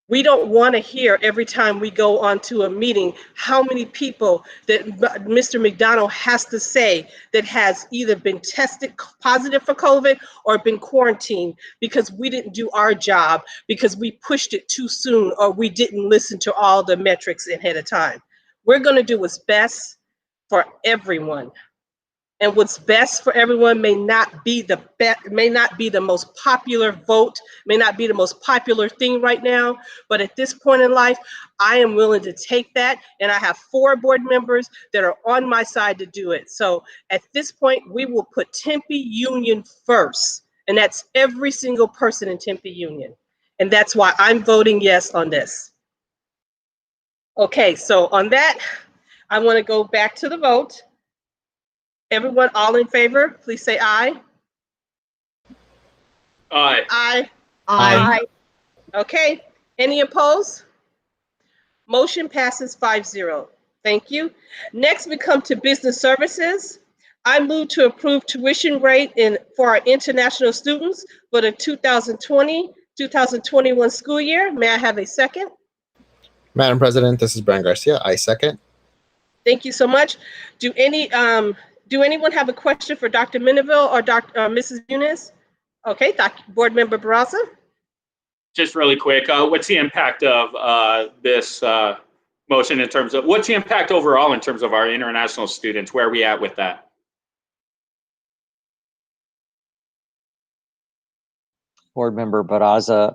We don't want to hear every time we go onto a meeting how many people that Mr. McDonald has to say that has either been tested positive for COVID or been quarantined because we didn't do our job, because we pushed it too soon, or we didn't listen to all the metrics ahead of time. We're going to do what's best for everyone. And what's best for everyone may not be the most popular vote, may not be the most popular thing right now, but at this point in life, I am willing to take that, and I have 4 board members that are on my side to do it. So at this point, we will put Tempe Union first, and that's every single person in Tempe Union. And that's why I'm voting yes on this. Okay, so on that, I want to go back to the vote. Everyone, all in favor, please say aye. Aye. Aye. Aye. Okay, any opposed? Motion passes 5-0. Thank you. Next, we come to business services. I move to approve tuition rate for our international students for the 2020-2021 school year. May I have a second? Madam President, this is Brian Garcia. I second. Thank you so much. Do anyone have a question for Dr. Menaville or Mrs. Muniz? Okay, Board Member Barraza. Just really quick, what's the impact of this motion in terms of, what's the impact overall in terms of our international students? Where are we at with that? Board Member Barraza,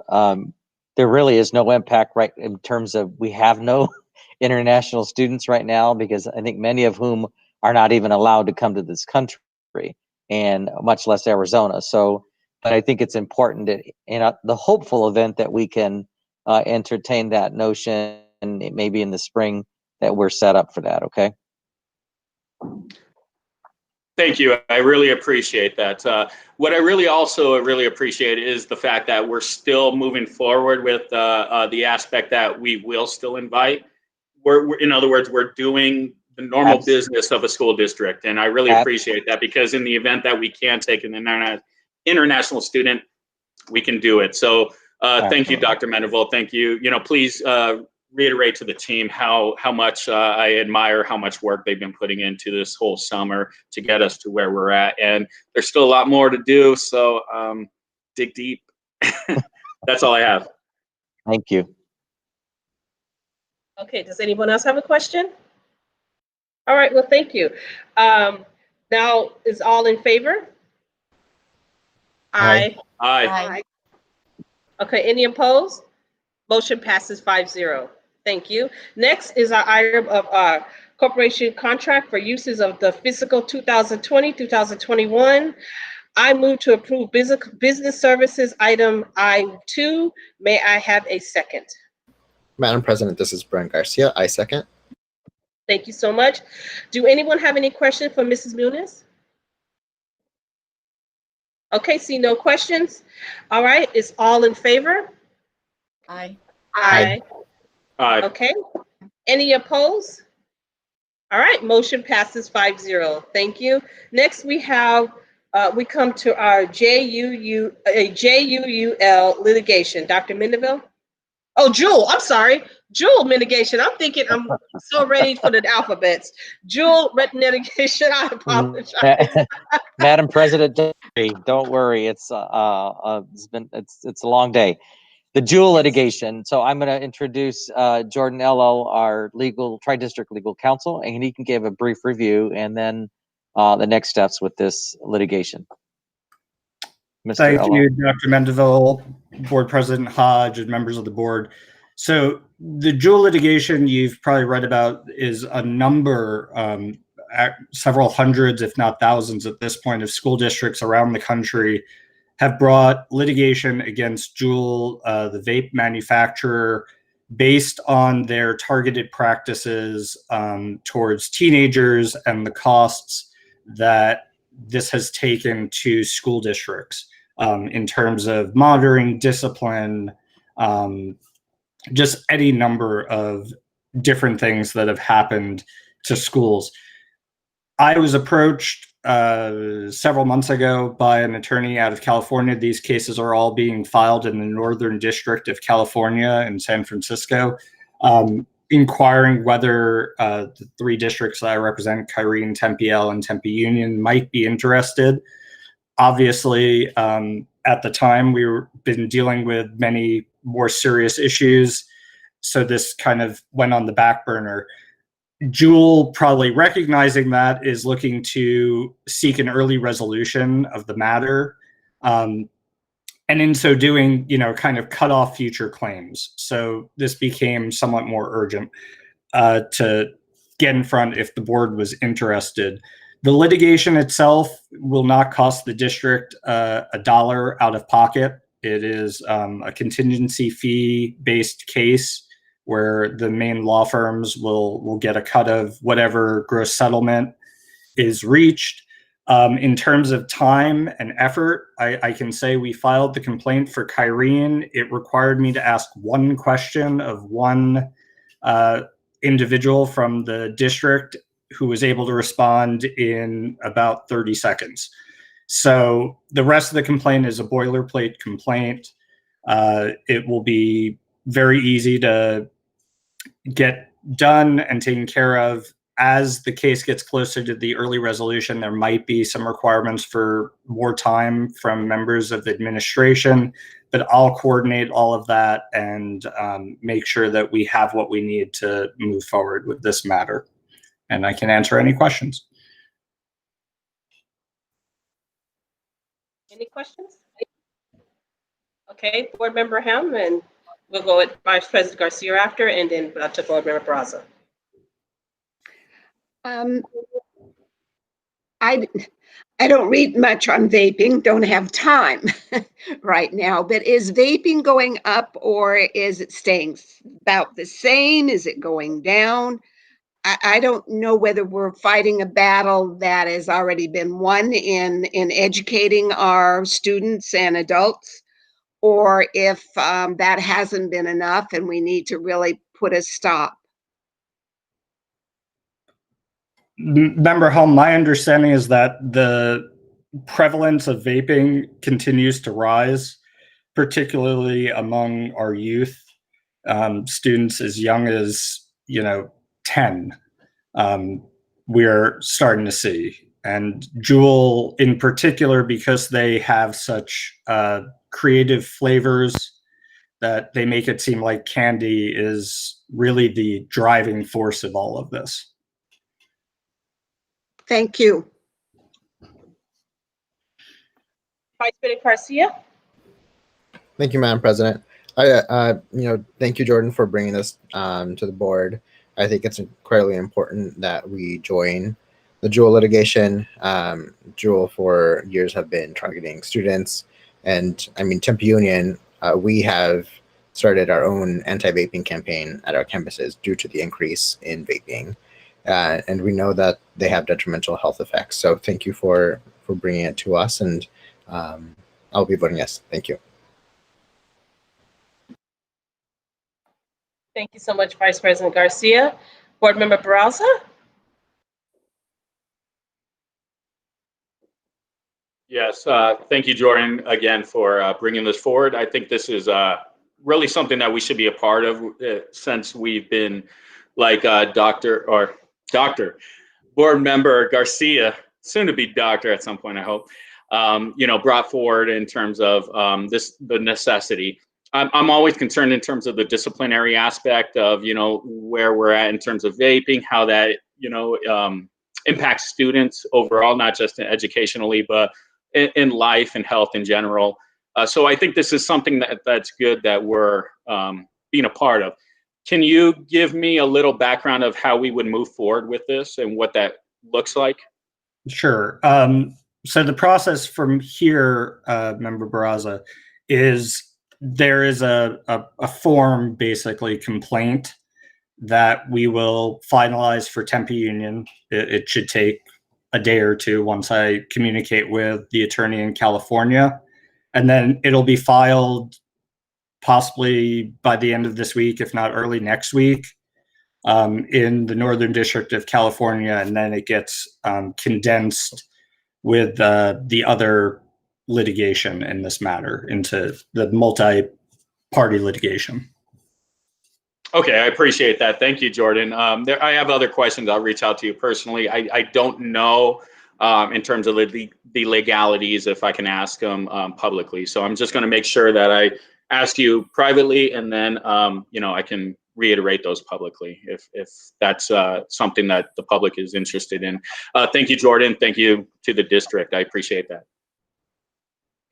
there really is no impact right in terms of, we have no international students right now, because I think many of whom are not even allowed to come to this country, and much less Arizona. So, but I think it's important that in the hopeful event that we can entertain that notion, and maybe in the spring, that we're set up for that. Okay. Thank you. I really appreciate that. What I really appreciate is the fact that we're still moving forward with the aspect that we will still invite. In other words, we're doing the normal business of a school district. And I really appreciate that, because in the event that we can take an international student, we can do it. So thank you, Dr. Menaville. Thank you. Please reiterate to the team how much I admire how much work they've been putting into this whole summer to get us to where we're at. And there's still a lot more to do. So dig deep. That's all I have. Thank you. Okay, does anyone else have a question? All right, well, thank you. Now, is all in favor? Aye. Aye. Aye. Okay, any opposed? Motion passes 5-0. Thank you. Next is our item of corporation contract for uses of the fiscal 2020-2021. I move to approve business services item I2. May I have a second? Madam President, this is Brent Garcia. I second. Thank you so much. Do anyone have any questions for Mrs. Muniz? Okay, see no questions. All right, is all in favor? Aye. Aye. Aye. Okay. Any opposed? All right, motion passes 5-0. Thank you. Next, we have, we come to our JUUL litigation. Dr. Mendeville? Oh, Jewel, I'm sorry. Jewel mitigation. I'm thinking I'm so ready for the alphabets. Jewel mitigation, I apologize. Madam President, don't worry. It's a long day. The Jewel litigation. So I'm going to introduce Jordan Ello, our tri-district legal counsel, and he can give a brief review and then the next steps with this litigation. Mr. Thank Ello. you, Dr. Mendeville, Board President Hodge, and members of the board. So the Jewel litigation you've probably read about is a number, several hundreds, if not thousands at this point, of school districts around the country have brought litigation against Jewel, the vape manufacturer, based on their targeted practices towards teenagers and the costs that this has taken to school districts in terms of monitoring, discipline, just any number of different things that have happened to schools. I was approached several months ago by an attorney out of California. These cases are all being filed in the Northern District of California in San Francisco, inquiring whether the three districts that I represent, Kyrene, Tempe L, and Tempe Union, might be interested. Obviously, at the time, been dealing with many more serious issues, so this kind of went on the back burner. Jewel, probably recognizing that, is looking to seek an early resolution of the matter, and in so doing, kind of cut off future claims. So this became somewhat more urgent to get in front if the board was interested. The litigation itself will not cost the district $1 out of pocket. It is a contingency fee-based case where the main law firms will get a cut of whatever gross settlement is reached. In terms of time and effort, I can say we filed the complaint for Kyrene. It required me to ask one question of one individual from the district who was able to respond in about 30 seconds. So the rest of the complaint is a boilerplate complaint. It will be very easy to get done and taken care of. As the case gets closer to the early resolution, there might be some requirements for more time from members of the administration, but I'll coordinate all of that and make sure that we have what we need to move forward with this matter. And I can answer any questions. Any questions? Okay, Board Member Helm, and we'll go with Vice President Garcia after, and then to Board Member Barraza. I don't read much on vaping, don't have time right now, but is vaping going up or is it staying about the same? Is it going down? I don't know whether we're fighting a battle that has already been won in educating our students and adults, or if that hasn't been enough and we need to really put a stop. Member Helm, my understanding is that the prevalence of vaping continues to rise, particularly among our youth, students as young as 10. We're starting to see, and Jewel in particular, because they have such creative flavors that they make it seem like candy, is really the driving force of all of this. Thank you. Vice President Garcia. Thank you, Madam President. Thank you, Jordan, for bringing this to the board. I think it's incredibly important that we join the Jewel litigation. Jewel for years have been targeting students, and I mean, Tempe Union, we have started our own anti-vaping campaign at our campuses due to the increase in vaping, and we know that they have detrimental health effects. So thank you for bringing it to us, and I'll be voting yes. Thank you. Thank you so much, Vice President Garcia. Board Member Barraza. Yes, thank you, Jordan, again for bringing this forward. I think this is really something that we should be a part of since we've been, like Dr. Board Member Garcia, soon to be doctor at some point, I hope, brought forward in terms of the necessity. I'm always concerned in terms of the disciplinary aspect of, where we're at in terms of vaping, how that, impacts students overall, not just educationally, but in life and health in general. So I think this is something that's good that we're being a part of. Can you give me a little background of how we would move forward with this and what that looks like? Sure. So the process from here, Member Barraza, is there is a form, basically complaint, that we will finalize for Tempe Union. It should take a day or two once I communicate with the attorney in California. And then it'll be filed possibly by the end of this week, if not early next week, in the Northern District of California. And then it gets condensed with the other litigation in this matter into the multi-party litigation. Okay, I appreciate that. Thank you, Jordan. I have other questions. I'll reach out to you personally. I don't know in terms of the legalities if I can ask them publicly. So I'm just going to make sure that I ask you privately, and then I can reiterate those publicly if that's something that the public is interested in. Thank you, Jordan. Thank you to the district. I appreciate that.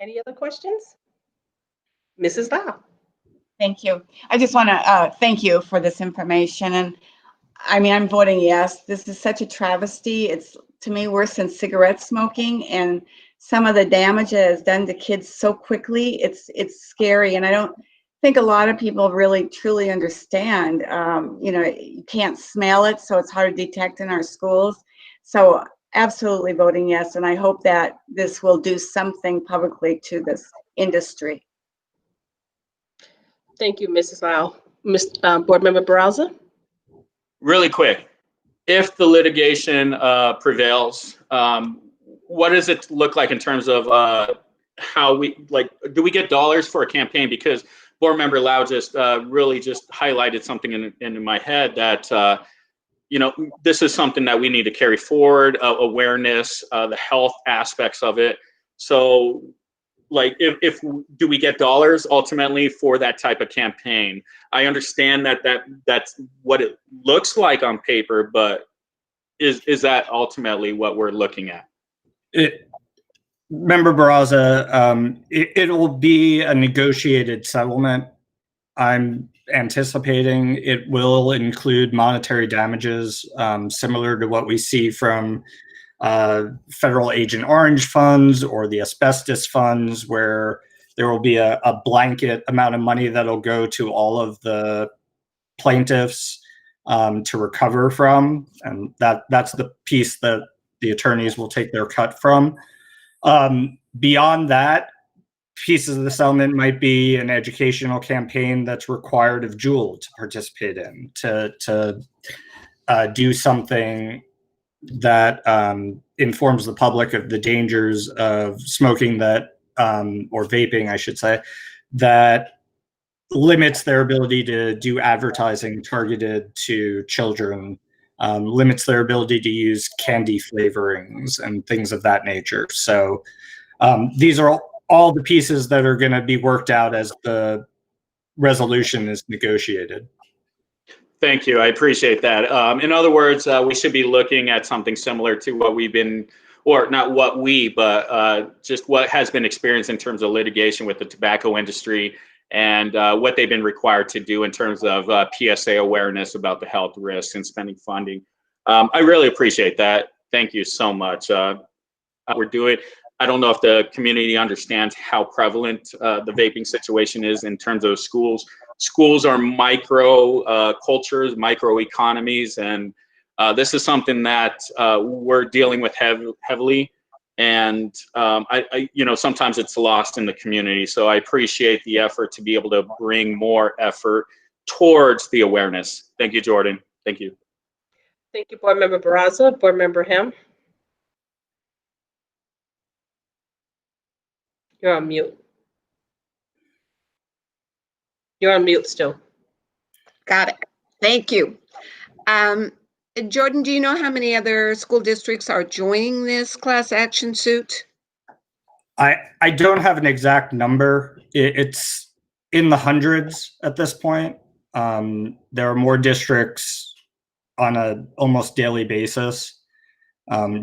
Any other questions? Mrs. Lau. Thank you. I just want to thank you for this information. And I mean, I'm voting yes. This is such a travesty. It's, to me, worse than cigarette smoking, and some of the damage it has done to kids so quickly. It's scary. And I don't think a lot of people really truly understand. You can't smell it, so it's hard to detect in our schools. So absolutely voting yes. And I hope that this will do something publicly to this industry. Thank you, Mrs. Lau. Board Member Barraza. Really quick, if the litigation prevails, what does it look like in terms of how do we get dollars for a campaign? Because Board Member Lau just really just highlighted something in my head that, this is something that we need to carry forward, awareness, the health aspects of it. So, if do we get dollars ultimately for that type of campaign? I understand that's what it looks like on paper, but is that ultimately what we're looking at? Member Barraza, it'll be a negotiated settlement. I'm anticipating it will include monetary damages, similar to what we see from federal Agent Orange funds or the asbestos funds, where there will be a blanket amount of money that'll go to all of the plaintiffs to recover from, and that's the piece that the attorneys will take their cut from. Beyond that, pieces of the settlement might be an educational campaign that's required of Jewel to participate in, to do something that informs the public of the dangers of smoking that, or vaping, I should say, that limits their ability to do advertising targeted to children, limits their ability to use candy flavorings and things of that nature. So these are all the pieces that are going to be worked out as the resolution is negotiated. Thank you. I appreciate that. In other words, we should be looking at something similar to what we've been or not what we, but just what has been experienced in terms of litigation with the tobacco industry and what they've been required to do in terms of PSA awareness about the health risks and spending funding. I really appreciate that. Thank you so much. We're doing. I don't know if the community understands how prevalent the vaping situation is in terms of schools. Schools are micro cultures, micro economies, and this is something that we're dealing with heavily. And sometimes it's lost in the community. So I appreciate the effort to be able to bring more effort towards the awareness. Thank you, Jordan. Thank you. Thank you, Board Member Barraza. Board Member Ham. You're on mute. You're on mute still. Got it. Thank you. Jordan, do you know how many other school districts are joining this class action suit? I don't have an exact number. It's in the hundreds at this point. There are more districts on a almost daily basis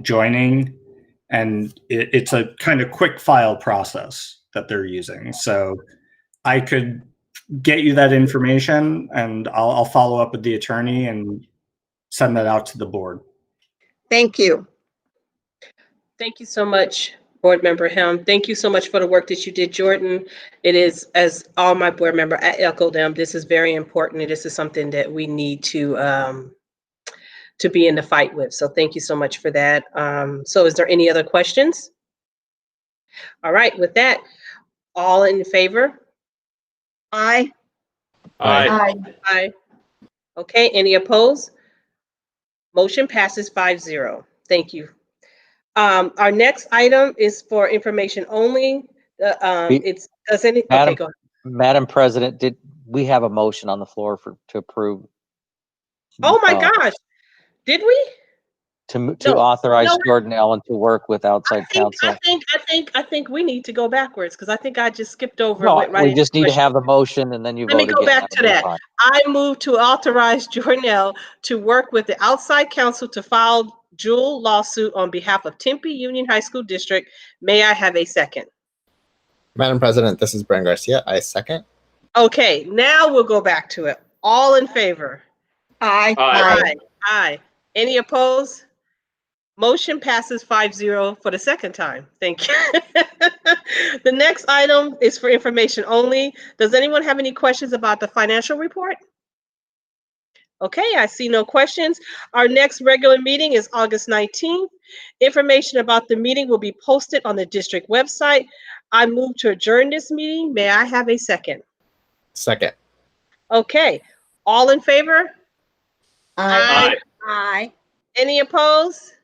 joining, and it's a kind of quick file process that they're using. So I could get you that information, and I'll follow up with the attorney and send that out to the board. Thank you. Thank you so much, Board Member Helm. Thank you so much for the work that you did, Jordan. It is, as all my board member, I echo them. This is very important, and this is something that we need to be in the fight with. So thank you so much for that. So is there any other questions? All right, with that, all in favor? Aye. Aye. Aye. Okay, any opposed? Motion passes 5-0. Thank you. Our next item is for information only. It's, does any, okay, go ahead. Madam President, did we have a motion on the floor to approve? Oh my gosh, did we? To No, authorize no. Jordan Ellen to work with outside counsel? I think we need to go backwards because I think I just skipped over. No, and went right we into just need to question. have the motion and then you Let vote me go again. back to that. I move to authorize Jordan to work with the outside counsel to file dual lawsuit on behalf of Tempe Union High School District. May I have a second? Madam President, this is Brent Garcia. I second. Okay, now we'll go back to it. All in favor? Aye. Aye. Aye. Any opposed? Motion passes 5-0 for the second time. Thank you. The next item is for information only. Does anyone have any questions about the financial report? Okay, I see no questions. Our next regular meeting is August 19th. Information about the meeting will be posted on the district website. I move to adjourn this meeting. May I have a second? Second. Okay, all in favor? Aye. Aye. Any opposed?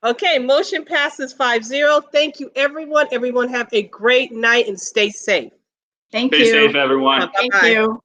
Okay, motion passes 5-0. Thank you, everyone. Everyone have a great night and stay safe. Thank Stay you. safe, everyone. Thank Bye-bye. you.